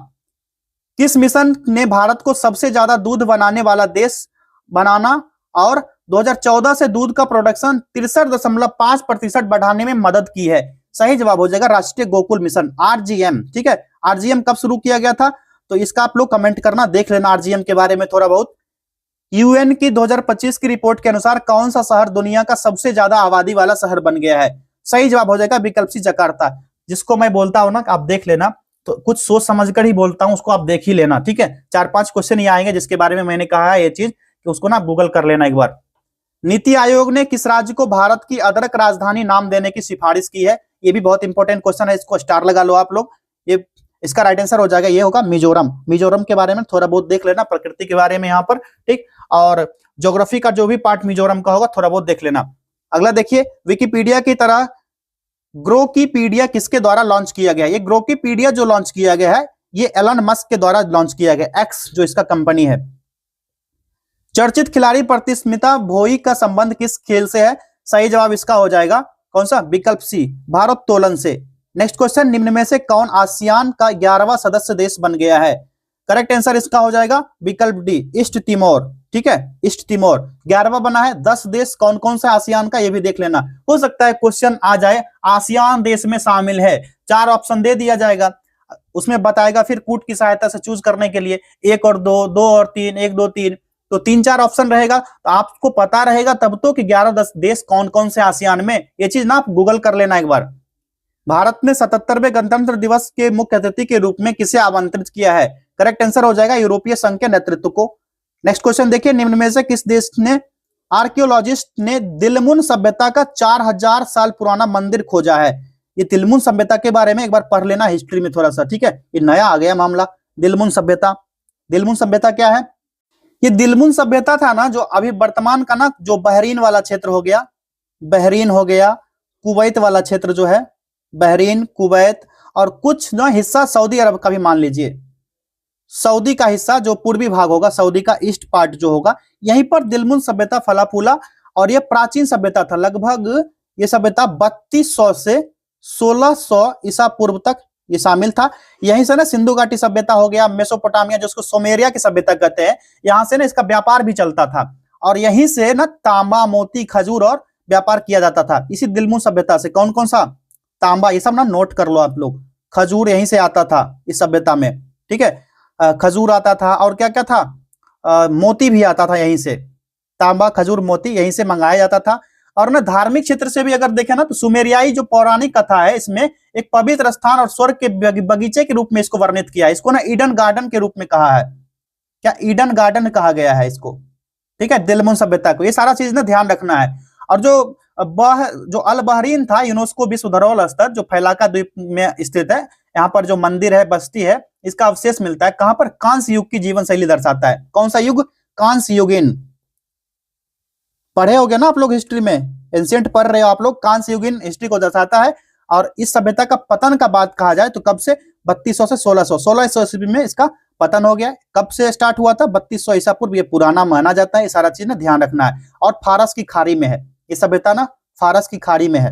Speaker 1: किस मिशन ने भारत को सबसे ज्यादा दूध बनाने वाला देश बनाना और 2014 से दूध का प्रोडक्शन 63.5% बढ़ाने में मदद की है? सही जवाब हो जाएगा राष्ट्रीय गोकुल मिशन, RGM। ठीक है, RGM कब शुरू किया गया था? तो इसका आप लोग कमेंट करना, देख लेना RGM के बारे में थोड़ा बहुत। UN की 2025 की रिपोर्ट के अनुसार कौन सा शहर दुनिया का सबसे ज्यादा आबादी वाला शहर बन गया है? सही जवाब हो जाएगा विकल्प सी, जकार्ता। जिसको मैं बोलता हूं ना आप देख लेना, तो कुछ सोच समझकर ही बोलता हूं, उसको आप देख ही लेना। ठीक है, 4-5 क्वेश्चन ही आएंगे जिसके बारे में मैंने कहा है ये चीज, कि उसको ना गूगल कर लेना एक बार। नीति आयोग ने किस राज्य को भारत की अदरक राजधानी नाम देने की सिफारिश की है? ये भी बहुत इंपॉर्टेंट क्वेश्चन है, इसको स्टार लगा लो आप लोग। ये इसका राइट आंसर हो जाएगा, ये होगा मिजोरम। मिजोरम के बारे में थोड़ा बहुत देख लेना, प्रकृति के बारे में यहाँ पर। ठीक, और ज्योग्राफी का जो भी पार्ट मिजोरम का होगा थोड़ा बहुत देख लेना। अगला देखिए, विकिपीडिया की तरह ग्रोकीपीडिया किसके द्वारा लॉन्च किया गया? ये ग्रोकीपीडिया जो लॉन्च किया गया है, ये एलन मस्क के द्वारा लॉन्च किया गया, एक्स जो इसका कंपनी है। चर्चित खिलाड़ी प्रतिस्मिता भोई का संबंध किस खेल से है? सही जवाब इसका हो जाएगा कौन सा? विकल्प सी, भारोत्तोलन से। नेक्स्ट क्वेश्चन, निम्न में से कौन आसियान का 11वां सदस्य देश बन गया है? करेक्ट आंसर इसका हो जाएगा विकल्प डी, ईस्ट तिमोर। ठीक है, ईस्ट तिमोर 11वां बना है। 10 देश कौन कौन से आसियान का, ये भी देख लेना, हो सकता है क्वेश्चन आ जाए आसियान देश में शामिल है। 4 ऑप्शन दे दिया जाएगा, उसमें बताएगा फिर कूट की सहायता से चूज करने के लिए 1 और 2, 2 और 3, 1 2 3, तो 3-4 ऑप्शन रहेगा। तो आपको पता रहेगा तब तो कि 11-10 देश कौन कौन से आसियान में, ये चीज ना आप गूगल कर लेना एक बार। भारत ने 77वें गणतंत्र दिवस के मुख्य अतिथि के रूप में किसे आमंत्रित किया है? करेक्ट आंसर हो जाएगा यूरोपीय संघ के नेतृत्व को। नेक्स्ट क्वेश्चन देखिए, निम्न में से किस देश ने आर्कियोलॉजिस्ट ने दिलमुन सभ्यता का 4000 साल पुराना मंदिर खोजा है? ये दिलमुन सभ्यता के बारे में एक बार पढ़ लेना हिस्ट्री में थोड़ा सा। ठीक है, ये नया आ गया मामला, दिलमुन सभ्यता। दिलमुन सभ्यता क्या है? ये दिलमुन सभ्यता था ना, जो अभी वर्तमान का ना, जो बहरीन वाला क्षेत्र हो गया, बहरीन हो गया, कुवैत वाला क्षेत्र जो है, बहरीन, कुवैत और कुछ ना हिस्सा सऊदी अरब का भी मान लीजिए, सऊदी का हिस्सा जो पूर्वी भाग होगा, सऊदी का ईस्ट पार्ट जो होगा, यहीं पर दिलमुन सभ्यता फला फूला और ये प्राचीन सभ्यता था। लगभग ये सभ्यता 3200 से 1600 ईसा पूर्व तक ये शामिल था। यहीं से ना सिंधु घाटी सभ्यता हो गया, मेसोपोटामिया जिसको सुमेरिया की सभ्यता कहते हैं, यहां से ना इसका व्यापार भी चलता था और यहीं से ना तांबा, मोती, खजूर और व्यापार किया जाता था इसी दिलमुन सभ्यता से। कौन कौन सा? तांबा, ये सब ना नोट कर लो आप लोग। खजूर यहीं से आता था इस सभ्यता में, ठीक है, खजूर आता था और क्या क्या था, मोती भी आता था यहीं से। तांबा, खजूर, मोती यहीं से मंगाया जाता था। और ना धार्मिक क्षेत्र से भी अगर देखें ना तो सुमेरियाई जो पौराणिक कथा है इसमें एक पवित्र स्थान और स्वर्ग के बगीचे के रूप में इसको वर्णित किया है। इसको ना ईडन गार्डन के रूप में कहा है। क्या ईडन गार्डन कहा गया है इसको, ठीक है, दिलमुन सभ्यता को। ये सारा चीज ना ध्यान रखना है। और जो अल बहरीन था यूनेस्को विश्व धरोहर स्थल जो फैलाका द्वीप में स्थित है, यहाँ पर जो मंदिर है, बस्ती है, इसका अवशेष मिलता है कहां पर? कांस्य युग की जीवन शैली दर्शाता है। कौन सा युग? कांस्य युगीन। पढ़े होगे ना आप लोग हिस्ट्री में, एंशिएंट पढ़ रहे हो आप लोग, कांस्य युगीन हिस्ट्री को दर्शाता है। और इस सभ्यता का पतन का बात कहा जाए तो कब से? 3200 से 1600 ईस्वी में इसका पतन हो गया। कब से स्टार्ट हुआ था? 3200 ईसा पूर्व। ये पुराना माना जाता है। ये सारा चीज ना ध्यान रखना है। और फारस की खाड़ी में है ये सभ्यता ना, फारस की खाड़ी में है,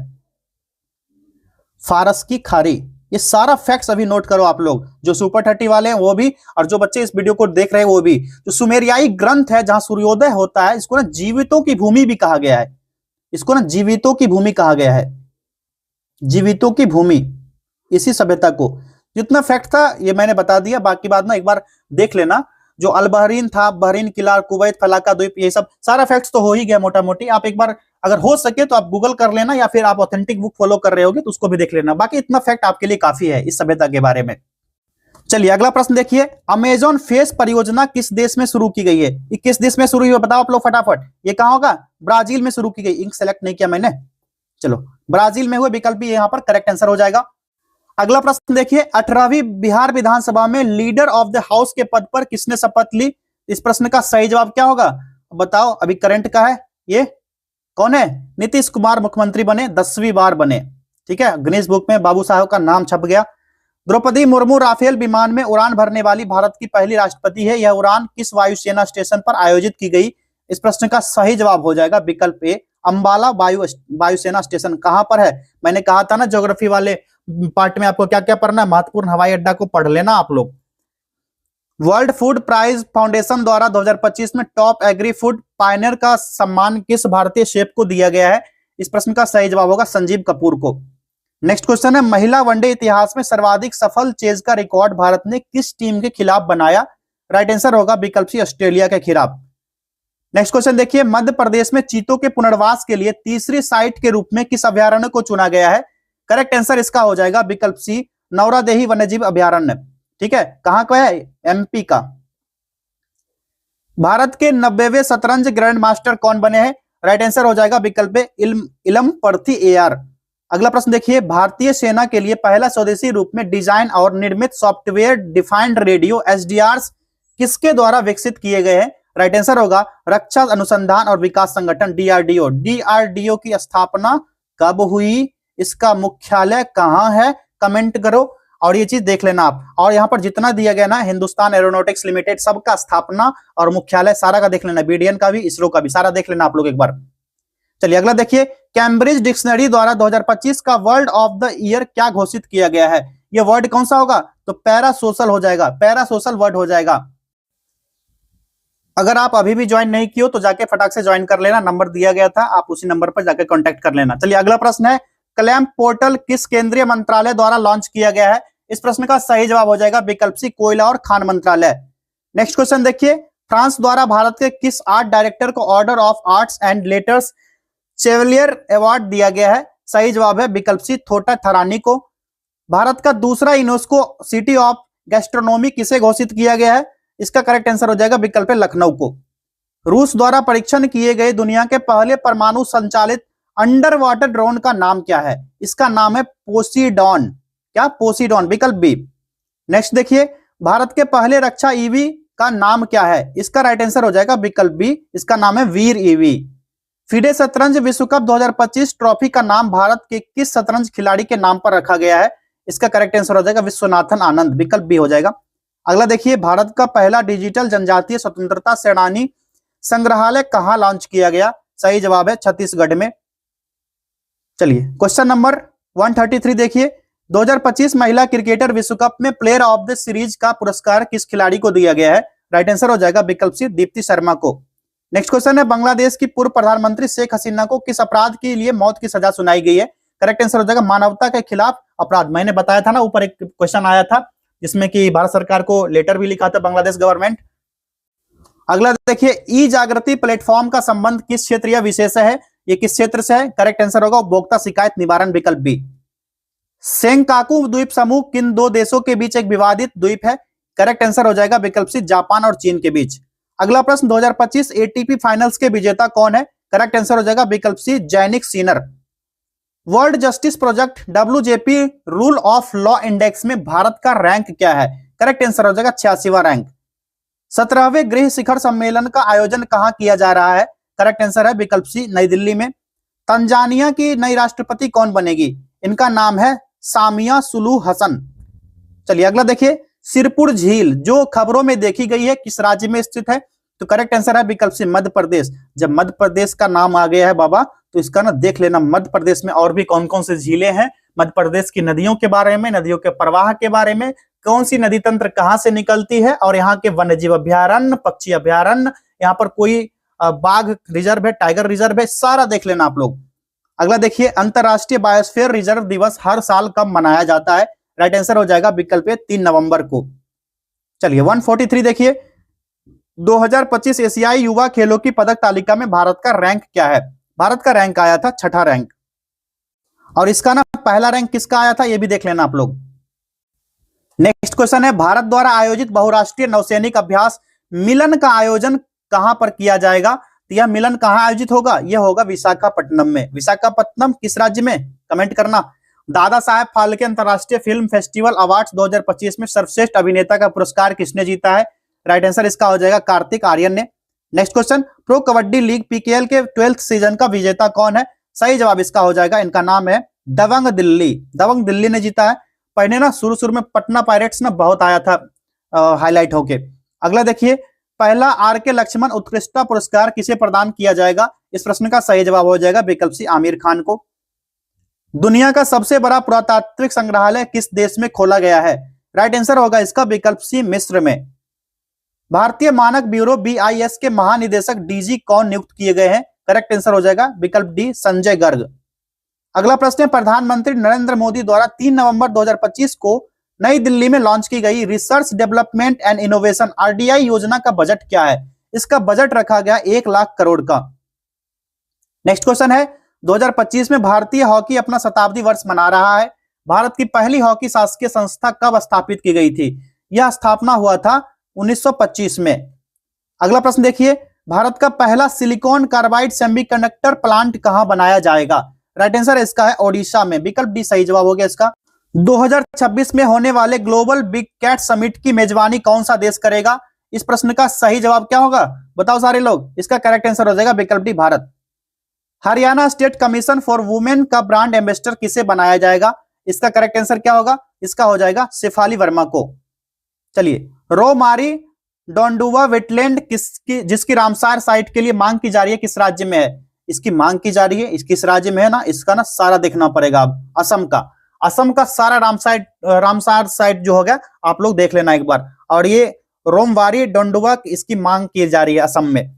Speaker 1: फारस की खाड़ी। ये सारा फैक्ट्स अभी नोट करो आप लोग, जो सुपर 30 वाले हैं वो भी, और जो बच्चे इस वीडियो को देख रहे हैं वो भी। जो सुमेरियाई ग्रंथ है जहां सूर्योदय होता है, इसको ना जीवितों की भूमि भी कहा गया है। इसको ना जीवितों की भूमि कहा गया है, जीवितों की भूमि। इसी सभ्यता को जितना फैक्ट था ये मैंने बता दिया, बाकी बात ना एक बार देख लेना। जो अल बहरीन था, बहरीन किला, कुवैत, फलाका द्वीप, ये सब सारा फैक्ट्स तो हो ही गया मोटा मोटी। आप एक बार अगर हो सके तो आप गूगल कर लेना, या फिर आप ऑथेंटिक बुक फॉलो कर रहे होगे तो उसको भी देख लेना। बाकी इतना फैक्ट आपके लिए काफी है इस सभ्यता के बारे में। चलिए अगला प्रश्न देखिए, अमेजॉन फेस परियोजना किस देश में शुरू की गई है? ये किस देश में शुरू हुई है बताओ आप लोग फटाफट। ये कहां होगा? ब्राजील में शुरू की गई। इंक सेलेक्ट नहीं किया मैंने, चलो ब्राजील में हुए, विकल्प भी यहां पर करेक्ट आंसर हो जाएगा। अगला प्रश्न देखिए, 18वीं बिहार विधानसभा में लीडर ऑफ द हाउस के पद पर किसने शपथ ली? इस प्रश्न का सही जवाब क्या होगा बताओ। अभी करंट का है, ये कौन है? नीतीश कुमार मुख्यमंत्री बने, 10वीं बार बने, ठीक है। गिनीज बुक में बाबू साहब का नाम छप गया। द्रौपदी मुर्मू राफेल विमान में उड़ान भरने वाली भारत की पहली राष्ट्रपति है। यह उड़ान किस वायुसेना स्टेशन पर आयोजित की गई? इस प्रश्न का सही जवाब हो जाएगा विकल्प ए, अंबाला वायुसेना स्टेशन। कहां पर है? मैंने कहा था ना ज्योग्राफी वाले पार्ट में आपको क्या क्या पढ़ना है, महत्वपूर्ण हवाई अड्डा को पढ़ लेना आप लोग। वर्ल्ड फूड प्राइज फाउंडेशन द्वारा 2025 में टॉप एग्री फूड पायनियर का सम्मान किस भारतीय शेफ को दिया गया है? इस प्रश्न का सही जवाब होगा संजीव कपूर को। नेक्स्ट क्वेश्चन है, महिला वनडे इतिहास में सर्वाधिक सफल चेज का रिकॉर्ड भारत ने किस टीम के खिलाफ बनाया? राइट आंसर होगा विकल्प सी, ऑस्ट्रेलिया के खिलाफ। नेक्स्ट क्वेश्चन देखिए, मध्य प्रदेश में चीतों के पुनर्वास के लिए तीसरी साइट के रूप में किस अभ्यारण्य को चुना गया है? करेक्ट आंसर इसका हो जाएगा विकल्प सी, नौरादेही वन्यजीव अभ्यारण्य, ठीक है। कहां का है? एमपी का। भारत के 90वें शतरंज ग्रैंड मास्टर कौन बने हैं? राइट आंसर हो जाएगा विकल्प ए, इलमपर्ती एआर। अगला प्रश्न देखिए, भारतीय सेना के लिए पहला स्वदेशी रूप में डिजाइन और निर्मित सॉफ्टवेयर डिफाइंड रेडियो एसडीआरस किसके द्वारा विकसित किए गए हैं? राइट आंसर होगा रक्षा अनुसंधान और विकास संगठन डीआरडीओ। डीआरडीओ की स्थापना कब हुई? इसका मुख्यालय कहां है? कमेंट करो और ये चीज देख लेना आप। और यहां पर जितना दिया गया ना, हिंदुस्तान एरोनॉटिक्स लिमिटेड, सबका स्थापना और मुख्यालय सारा का देख लेना, बीडीएन का भी, इसरो का भी, सारा देख लेना आप लोग एक बार। चलिए अगला देखिए, कैम्ब्रिज डिक्शनरी द्वारा 2025 का वर्ड ऑफ द ईयर क्या घोषित किया गया है? ये वर्ड कौन सा होगा? तो पैरासोशल हो जाएगा, पैरासोशल वर्ड हो जाएगा। अगर आप अभी भी ज्वाइन नहीं किए हो तो जाके फटाक से ज्वाइन कर लेना, नंबर दिया गया था, आप उसी नंबर पर जाके कांटेक्ट कर लेना। चलिए अगला प्रश्न है, क्लैंप पोर्टल किस केंद्रीय मंत्रालय द्वारा लॉन्च किया गया है? इस प्रश्न का सही जवाब हो जाएगा विकल्प सी, कोयला और खान मंत्रालय। नेक्स्ट क्वेश्चन देखिए, फ्रांस द्वारा भारत के किस आर्ट डायरेक्टर को order of arts and letters Chevalier award दिया गया है? सही जवाब है विकल्प सी, थोटा थरानी को। भारत का दूसरा यूनेस्को सिटी ऑफ गैस्ट्रोनॉमी किसे घोषित किया गया है? इसका करेक्ट आंसर हो जाएगा विकल्प लखनऊ को। रूस द्वारा परीक्षण किए गए दुनिया के पहले परमाणु संचालित अंडर वाटर ड्रोन का नाम क्या है? इसका नाम है पोसीडॉन। क्या? पोसीडॉन, विकल्प बी। नेक्स्ट देखिए, भारत के पहले रक्षा ईवी का नाम क्या है? इसका राइट आंसर हो जाएगा विकल्प बी, इसका नाम है वीर ईवी। फिडे शतरंज विश्व कप 2025 ट्रॉफी का नाम भारत के किस शतरंज खिलाड़ी के नाम पर रखा गया है? इसका करेक्ट आंसर हो जाएगा विश्वनाथन आनंद, विकल्प बी हो जाएगा। अगला देखिए, भारत का पहला डिजिटल जनजातीय स्वतंत्रता सेनानी संग्रहालय कहां लॉन्च किया गया? सही जवाब है छत्तीसगढ़ में। चलिए क्वेश्चन नंबर 133 देखिए, 2025 महिला क्रिकेटर विश्व कप में प्लेयर ऑफ द सीरीज का पुरस्कार किस खिलाड़ी को दिया गया है? राइट आंसर हो जाएगा विकल्प सी, दीप्ति शर्मा को। नेक्स्ट क्वेश्चन है, बांग्लादेश की पूर्व प्रधानमंत्री शेख हसीना को किस अपराध के लिए मौत की सजा सुनाई गई है? करेक्ट आंसर हो जाएगा मानवता के खिलाफ अपराध। मैंने बताया था ना, ऊपर एक क्वेश्चन आया था जिसमें कि भारत सरकार को लेटर भी लिखा था बांग्लादेश गवर्नमेंट। अगला देखिए, ई जागृति प्लेटफॉर्म का संबंध किस क्षेत्र या विशेष है? ये किस क्षेत्र से है? करेक्ट आंसर होगा उपभोक्ता शिकायत निवारण, विकल्प बी। सेंकाकू द्वीप समूह किन दो देशों के बीच एक विवादित द्वीप है? करेक्ट आंसर हो जाएगा विकल्प सी, जापान और चीन के बीच। अगला प्रश्न, 2025 एटीपी फाइनल्स के विजेता कौन है? करेक्ट आंसर हो जाएगा विकल्प C, Jannik Sinner. World justice project WJP rule of law index में भारत का रैंक क्या है? करेक्ट आंसर हो जाएगा 86वां रैंक। 17वें गृह शिखर सम्मेलन का आयोजन कहां किया जा रहा है? करेक्ट आंसर है विकल्प सी, नई दिल्ली में। तंजानिया की नई राष्ट्रपति कौन बनेगी? इनका नाम है सामिया सुलूह हसन। चलिए अगला देखिए, सिरपुर झील जो खबरों में देखी गई है किस राज्य में स्थित है? तो करेक्ट आंसर है विकल्प सी, मध्य प्रदेश। जब मध्य प्रदेश का नाम आ गया है बाबा, तो इसका ना देख लेना मध्य प्रदेश में और भी कौन कौन से झीलें हैं, मध्य प्रदेश की नदियों के बारे में, नदियों के प्रवाह के बारे में, कौन सी नदी तंत्र कहां से निकलती है, और यहाँ के वन्य जीव अभ्यारण्य, पक्षी अभ्यारण्य, यहाँ पर कोई बाघ रिजर्व है, टाइगर रिजर्व है, सारा देख लेना आप लोग। अगला देखिए, अंतरराष्ट्रीय बायोस्फीयर रिजर्व दिवस हर साल कब मनाया जाता है? राइट आंसर हो जाएगा विकल्प 3 नवंबर को। चलिए 143 देखिए, 2025 एशियाई युवा खेलों की पदक तालिका में भारत का रैंक क्या है? भारत का रैंक आया था 6ठा रैंक, और इसका ना पहला रैंक किसका आया था ये भी देख लेना आप लोग। नेक्स्ट क्वेश्चन है, भारत द्वारा आयोजित बहुराष्ट्रीय नौसैनिक अभ्यास मिलन का आयोजन कहां पर किया जाएगा? तो यह मिलन कहां आयोजित होगा? यह होगा विशाखापट्टनम में। विशाखापट्टनम किस राज्य में? कमेंट करना। दादा साहेब फाल्के अंतरराष्ट्रीय फिल्म फेस्टिवल अवार्ड्स 2025 में सर्वश्रेष्ठ अभिनेता का पुरस्कार किसने जीता है? राइट आंसर इसका हो जाएगा कार्तिक आर्यन ने। Next question, pro kabaddi league PKL के 12th सीजन का विजेता कौन है? सही जवाब इसका हो जाएगा, इनका नाम है दबंग दिल्ली। दबंग दिल्ली ने जीता है। पहले ना शुरू में पटना पायरेट्स ना बहुत आया था हाईलाइट होके। अगला देखिए, पहला RK लक्ष्मण उत्कृष्टता पुरस्कार किसे प्रदान किया जाएगा? इस प्रश्न का सही जवाब हो जाएगा विकल्प सी, आमिर खान को। दुनिया का सबसे बड़ा पुरातात्विक संग्रहालय किस देश में खोला गया है? राइट आंसर होगा इसका विकल्प सी, मिस्र में। भारतीय मानक ब्यूरो BIS के महानिदेशक DG कौन नियुक्त किए गए हैं? करेक्ट आंसर हो जाएगा विकल्प डी, संजय गर्ग। अगला प्रश्न है, प्रधानमंत्री नरेंद्र मोदी द्वारा 3 नवंबर 2025 को नई दिल्ली में लॉन्च की गई research development and innovation RDI योजना का बजट क्या है? इसका बजट रखा गया 1 लाख करोड़ का। नेक्स्ट क्वेश्चन है, 2025 में भारतीय हॉकी अपना शताब्दी वर्ष मना रहा है। भारत की पहली हॉकी शासकीय संस्था कब स्थापित की गई थी? यह स्थापना हुआ था 1925 में। अगला प्रश्न देखिए, भारत का पहला सिलिकॉन कार्बाइड सेमीकंडक्टर प्लांट कहां बनाया जाएगा? राइट आंसर इसका है ओडिशा में, विकल्प डी सही जवाब हो गया इसका। 2026 में होने वाले ग्लोबल बिग कैट समिट की मेजबानी कौन सा देश करेगा? इस प्रश्न का सही जवाब क्या होगा बताओ सारे लोग? इसका करेक्ट आंसर हो जाएगा विकल्प D, Bharat. Haryana state commission for women का ब्रांड एम्बेसडर किसे बनाया जाएगा? इसका करेक्ट आंसर क्या होगा? इसका हो जाएगा शेफाली वर्मा को। चलिए, रोमारी डोंडुवा वेटलैंड जिसकी रामसार साइट के लिए मांग की जा रही है किस राज्य में है? इसकी मांग की जा रही है किस राज्य में है ना, इसका ना सारा देखना पड़ेगा अब। असम का सारा रामसार साइट जो हो गया आप लोग देख लेना एक बार। और ये रोमवारी डोंडुवा इसकी मांग की जा रही है असम में।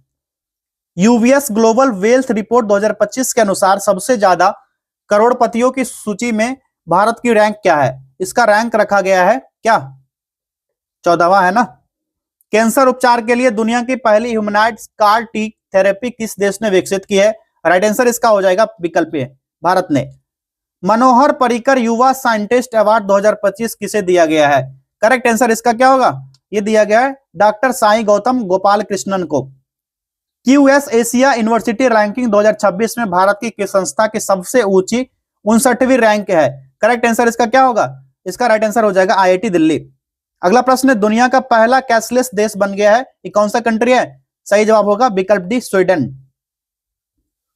Speaker 1: UBS ग्लोबल वेल्थ रिपोर्ट 2025 के अनुसार सबसे ज्यादा करोड़पतियों की सूची में भारत की रैंक क्या है? इसका रैंक रखा गया है क्या? 14वां है ना। कैंसर उपचार के लिए दुनिया की पहली ह्यूमनॉइड CAR T थेरेपी किस देश ने विकसित की है? राइट आंसर इसका हो जाएगा विकल्प ए, भारत ने। मनोहर पर्रिकर युवा साइंटिस्ट अवार्ड 2025 किसे दिया गया है? करेक्ट आंसर इसका क्या होगा? ये दिया गया है डॉक्टर साई गौतम गोपाल कृष्णन को। QS एशिया यूनिवर्सिटी रैंकिंग 2026 में भारत की किस संस्था की सबसे ऊंची 59वीं रैंक है? करेक्ट आंसर इसका क्या होगा? इसका राइट आंसर हो जाएगा IIT दिल्ली। अगला प्रश्न है, दुनिया का पहला कैशलेस देश बन गया है, ये कौन सा कंट्री है? सही जवाब होगा विकल्प D, Sweden.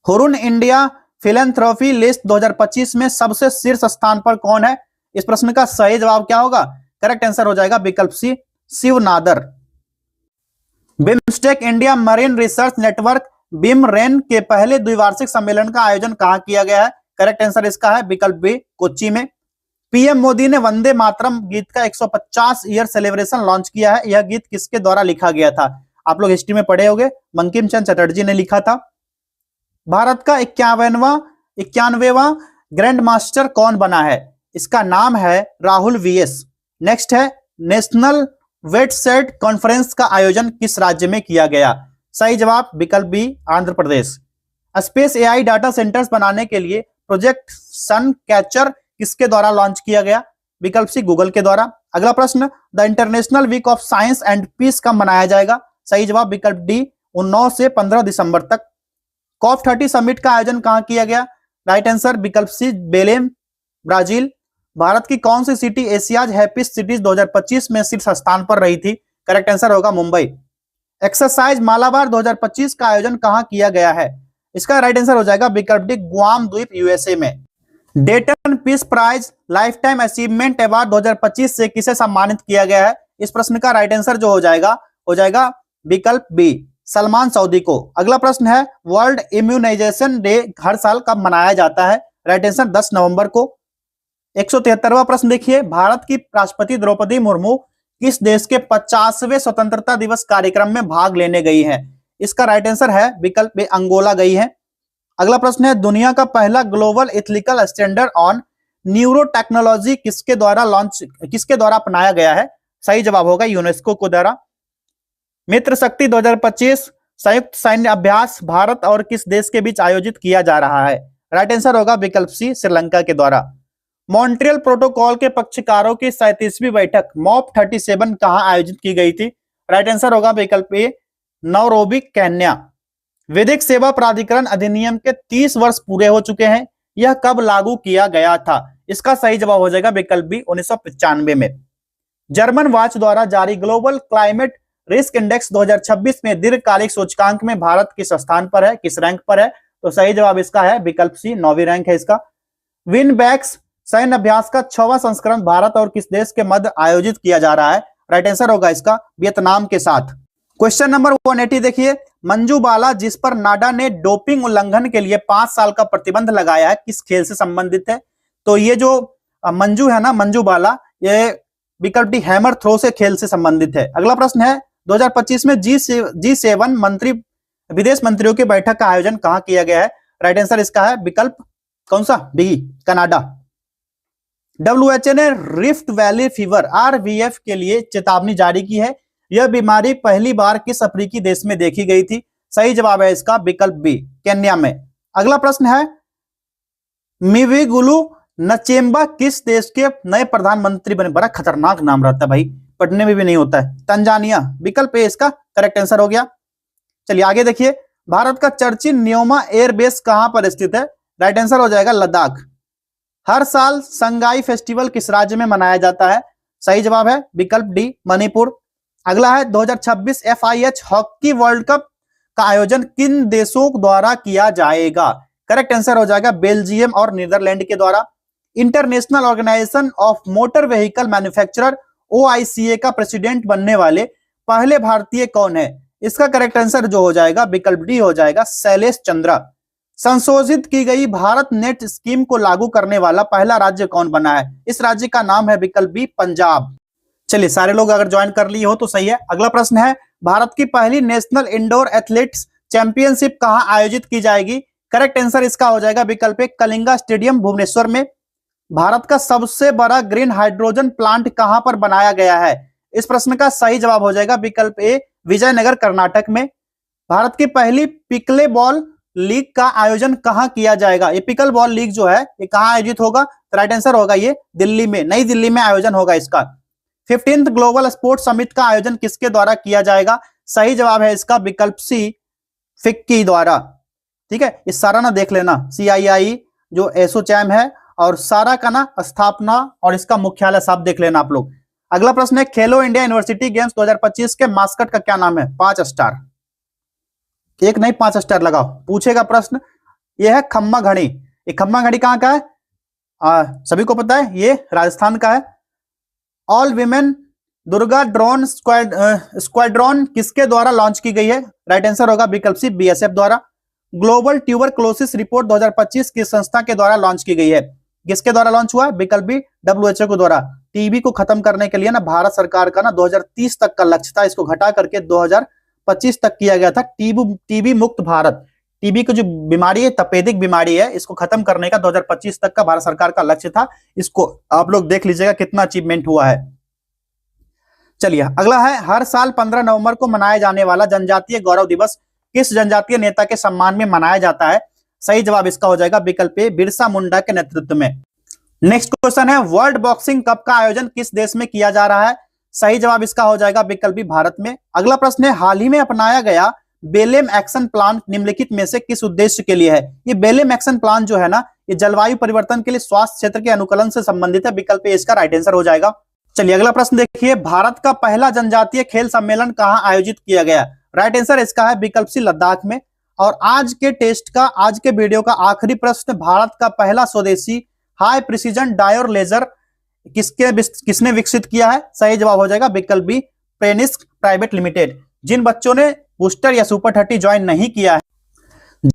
Speaker 1: Hurun India philanthropy list 2025 में सबसे शीर्ष स्थान पर कौन है? इस प्रश्न का सही जवाब क्या होगा? करेक्ट आंसर हो जाएगा विकल्प C, Shiv Nadar. BIMSTEC India marine research network BIMReN के पहले द्विवार्षिक सम्मेलन का आयोजन कहां किया गया है? करेक्ट आंसर इसका है विकल्प बी, कोच्चि में। पीएम मोदी ने वंदे मातरम गीत का 150 ईयर सेलिब्रेशन लॉन्च किया है। यह गीत किसके द्वारा लिखा गया था? आप लोग हिस्ट्री में पढ़े होंगे, बंकिम चंद्र चटर्जी ने लिखा था। भारत का 91वां ग्रैंड मास्टर कौन बना है? इसका नाम है राहुल वीएस। नेक्स्ट है, नेशनल वेटसेट कॉन्फ्रेंस का आयोजन किस राज्य में किया गया? सही जवाब विकल्प B, Andhra Pradesh. Space AI data centres बनाने के लिए प्रोजेक्ट सन कैचर किसके द्वारा लॉन्च किया गया? विकल्प सी, गूगल के द्वारा। अगला प्रश्न, the international week of science and peace कब मनाया जाएगा? सही जवाब विकल्प डी, 9 से 15 दिसंबर तक। कॉप 30 समिट का आयोजन कहां किया गया? राइट आंसर विकल्प सी, बेलेम, ब्राजील। भारत की कौन सी सिटी एशियाज हैप्पीस्ट सिटीज 2025 में शीर्ष स्थान पर रही थी? करेक्ट आंसर होगा मुंबई। एक्सरसाइज मालाबार 2025 का आयोजन कहां किया गया है? इसका राइट आंसर हो जाएगा विकल्प डी, गुआम द्वीप, यूएसए में। Dayton peace prize lifetime achievement award 2025 से किसे सम्मानित किया गया है? इस प्रश्न का राइट आंसर जो हो जाएगा विकल्प बी, सलमान सऊदी को। अगला प्रश्न है, वर्ल्ड इम्यूनाइजेशन डे हर साल कब मनाया जाता है? राइट आंसर 10 नवंबर को। 173वां प्रश्न देखिए, भारत की राष्ट्रपति द्रौपदी मुर्मू किस देश के 50वें स्वतंत्रता दिवस कार्यक्रम में भाग लेने गई हैं? इसका राइट आंसर है विकल्प बी, अंगोला गई है। अगला प्रश्न है, दुनिया का पहला global ethical standard on neuro technology किसके द्वारा अपनाया गया है? सही जवाब होगा यूनेस्को को द्वारा। मित्र शक्ति 2025 संयुक्त सैन्य अभ्यास भारत और किस देश के बीच आयोजित किया जा रहा है? राइट आंसर होगा विकल्प सी, श्रीलंका के द्वारा। मॉन्ट्रियल प्रोटोकॉल के पक्षकारों की 37वीं बैठक मॉप 37 कहां आयोजित की गई थी? राइट आंसर होगा विकल्प ए, नैरोबी, केन्या। विधिक सेवा प्राधिकरण अधिनियम के 30 वर्ष पूरे हो चुके हैं। यह कब लागू किया गया था? इसका सही जवाब हो जाएगा विकल्प बी, 1995 में। जर्मन वॉच द्वारा जारी ग्लोबल क्लाइमेट रिस्क इंडेक्स 2026 में दीर्घकालिक सूचकांक में भारत किस स्थान पर है, किस रैंक पर है? तो सही जवाब इसका है विकल्प सी, 9वीं रैंक है इसका। विनबैक्स सैन्य अभ्यास का 6वां संस्करण भारत और किस देश के मध्य आयोजित किया जा रहा है? राइट आंसर होगा इसका वियतनाम के साथ। क्वेश्चन नंबर 180 देखिए, मंजू बाला जिस पर नाडा ने डोपिंग उल्लंघन के लिए 5 साल का प्रतिबंध लगाया है, किस खेल से संबंधित है? तो ये जो मंजू है ना, मंजू बाला, ये विकल्प डी, हैमर थ्रो से खेल से संबंधित है। अगला प्रश्न है, 2025 में G7 विदेश मंत्रियों की बैठक का आयोजन कहां किया गया है? राइट आंसर इसका है विकल्प कौन सा? B, Canada. WHO ने रिफ्ट वैली फीवर RVF के लिए चेतावनी जारी की है। यह बीमारी पहली बार किस अफ्रीकी देश में देखी गई थी? सही जवाब है इसका विकल्प बी, केन्या में। अगला प्रश्न है, मिविगुलु नचेम्बा किस देश के नए प्रधानमंत्री बने? बड़ा खतरनाक नाम रहता है भाई, पढ़ने में भी नहीं होता है। तंजानिया, विकल्प ए इसका करेक्ट आंसर हो गया। चलिए आगे देखिए, भारत का चर्चिल न्योमा एयरबेस कहां पर स्थित है? राइट आंसर हो जाएगा लद्दाख। हर साल संगाई फेस्टिवल किस राज्य में मनाया जाता है? सही जवाब है विकल्प डी, मणिपुर। अगला है, 2026 FIH हॉकी वर्ल्ड कप का आयोजन किन देशों द्वारा किया जाएगा? करेक्ट आंसर हो जाएगा बेल्जियम और नीदरलैंड के द्वारा। International organisation of motor vehicle manufacturer OICA का प्रेसिडेंट बनने वाले पहले भारतीय कौन है? इसका करेक्ट आंसर जो हो जाएगा विकल्प डी हो जाएगा, शैलेश चंद्रा। संशोधित की गई भारत नेट स्कीम को लागू करने वाला पहला राज्य कौन बना है? इस राज्य का नाम है विकल्प बी, पंजाब। चलिए सारे लोग अगर ज्वाइन कर लिए हो तो सही है। अगला प्रश्न है, भारत की पहली नेशनल इंडोर एथलेटिक्स चैंपियनशिप कहां आयोजित की जाएगी? करेक्ट आंसर इसका हो जाएगा विकल्प ए, कलिंगा स्टेडियम, भुवनेश्वर में। भारत का सबसे बड़ा ग्रीन हाइड्रोजन प्लांट कहां पर बनाया गया है? इस प्रश्न का सही जवाब हो जाएगा विकल्प ए, विजयनगर, कर्नाटक में। भारत की पहली पिकले बॉल लीग का आयोजन कहां किया जाएगा? ये पिकल बॉल लीग जो है ये कहां आयोजित होगा? तो राइट आंसर होगा ये दिल्ली में, नई दिल्ली में आयोजन होगा इसका। 15th ग्लोबल स्पोर्ट्स समिट का आयोजन किसके द्वारा किया जाएगा? सही जवाब है इसका विकल्प सी, फिक्की द्वारा। ठीक है, इस सारा ना देख लेना, CII जो एसोचैम है और सारा का ना स्थापना और इसका मुख्यालय साहब देख लेना आप लोग। अगला प्रश्न है, खेलो इंडिया यूनिवर्सिटी गेम्स 2025 के मास्कट का क्या नाम है? 5 स्टार, एक नहीं 5 स्टार लगाओ। पूछेगा प्रश्न, यह है खम्मा घड़ी। ये खम्मा घड़ी कहां का है? सभी को पता है, ये राजस्थान का है। All women Durga drone squadron किसके द्वारा लॉन्च की गई है? राइट आंसर होगा विकल्प सी, बीएसएफ द्वारा। ग्लोबल ट्यूबरक्लोसिस रिपोर्ट 2025 किस संस्था के द्वारा लॉन्च की गई है? किसके द्वारा लॉन्च हुआ है? विकल्प बी, डब्ल्यूएचओ के द्वारा। टीबी को खत्म करने के लिए ना भारत सरकार का ना 2030 तक का लक्ष्य था, इसको घटा करके 2025 तक किया गया था। टीबी मुक्त भारत, टीबी की जो बीमारी है, तपेदिक बीमारी है, इसको खत्म करने का 2025 तक का भारत सरकार का लक्ष्य था। इसको आप लोग देख लीजिएगा कितना अचीवमेंट हुआ है। चलिए अगला है, हर साल 15 नवंबर को मनाया जाने वाला जनजातीय गौरव दिवस किस जनजातीय नेता के सम्मान में मनाया जाता है? सही जवाब इसका हो जाएगा विकल्प ए, बिरसा मुंडा के नेतृत्व में। नेक्स्ट क्वेश्चन है, वर्ल्ड बॉक्सिंग कप का आयोजन किस देश में किया जा रहा है? सही जवाब इसका हो जाएगा विकल्प बी, भारत में। अगला प्रश्न है, हाल ही में अपनाया गया बेलेम एक्शन प्लान निम्नलिखित में से किस उद्देश्य के लिए है? ये बेलेम एक्शन प्लान जो है ना, ये जलवायु परिवर्तन के लिए स्वास्थ्य क्षेत्र के अनुकूलन से संबंधित है। विकल्प ए इसका राइट आंसर हो जाएगा। चलिए अगला प्रश्न देखिए, भारत का पहला जनजातीय खेल सम्मेलन कहां आयोजित किया गया? राइट आंसर इसका है विकल्प सी, लद्दाख में। और आज के टेस्ट का, आज के वीडियो का आखिरी प्रश्न, भारत का पहला स्वदेशी हाई प्रिसीजन डायोर लेजर किसने विकसित किया है? सही जवाब हो जाएगा विकल्प बी, पेनिस्क प्राइवेट लिमिटेड। जिन बच्चों ने बूस्टर या सुपर 30 ज्वाइन नहीं किया है,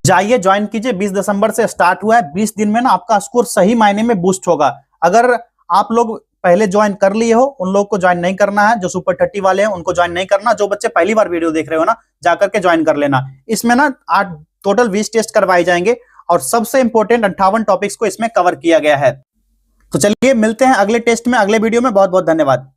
Speaker 1: जाइए ज्वाइन कीजिए। 20 दिसंबर से स्टार्ट हुआ है। 20 दिन में ना आपका स्कोर सही मायने में बूस्ट होगा। अगर आप लोग पहले ज्वाइन कर लिए हो, उन लोग को ज्वाइन नहीं करना है। जो सुपर 30 वाले हैं उनको ज्वाइन नहीं करना। जो बच्चे पहली बार वीडियो देख रहे हो ना, जाकर के ज्वाइन कर लेना। इसमें ना 8 टोटल 20 टेस्ट करवाए जाएंगे और सबसे इंपॉर्टेंट 58 टॉपिक्स को इसमें कवर किया गया है। तो चलिए मिलते हैं अगले टेस्ट में, अगले वीडियो में। बहुत बहुत धन्यवाद।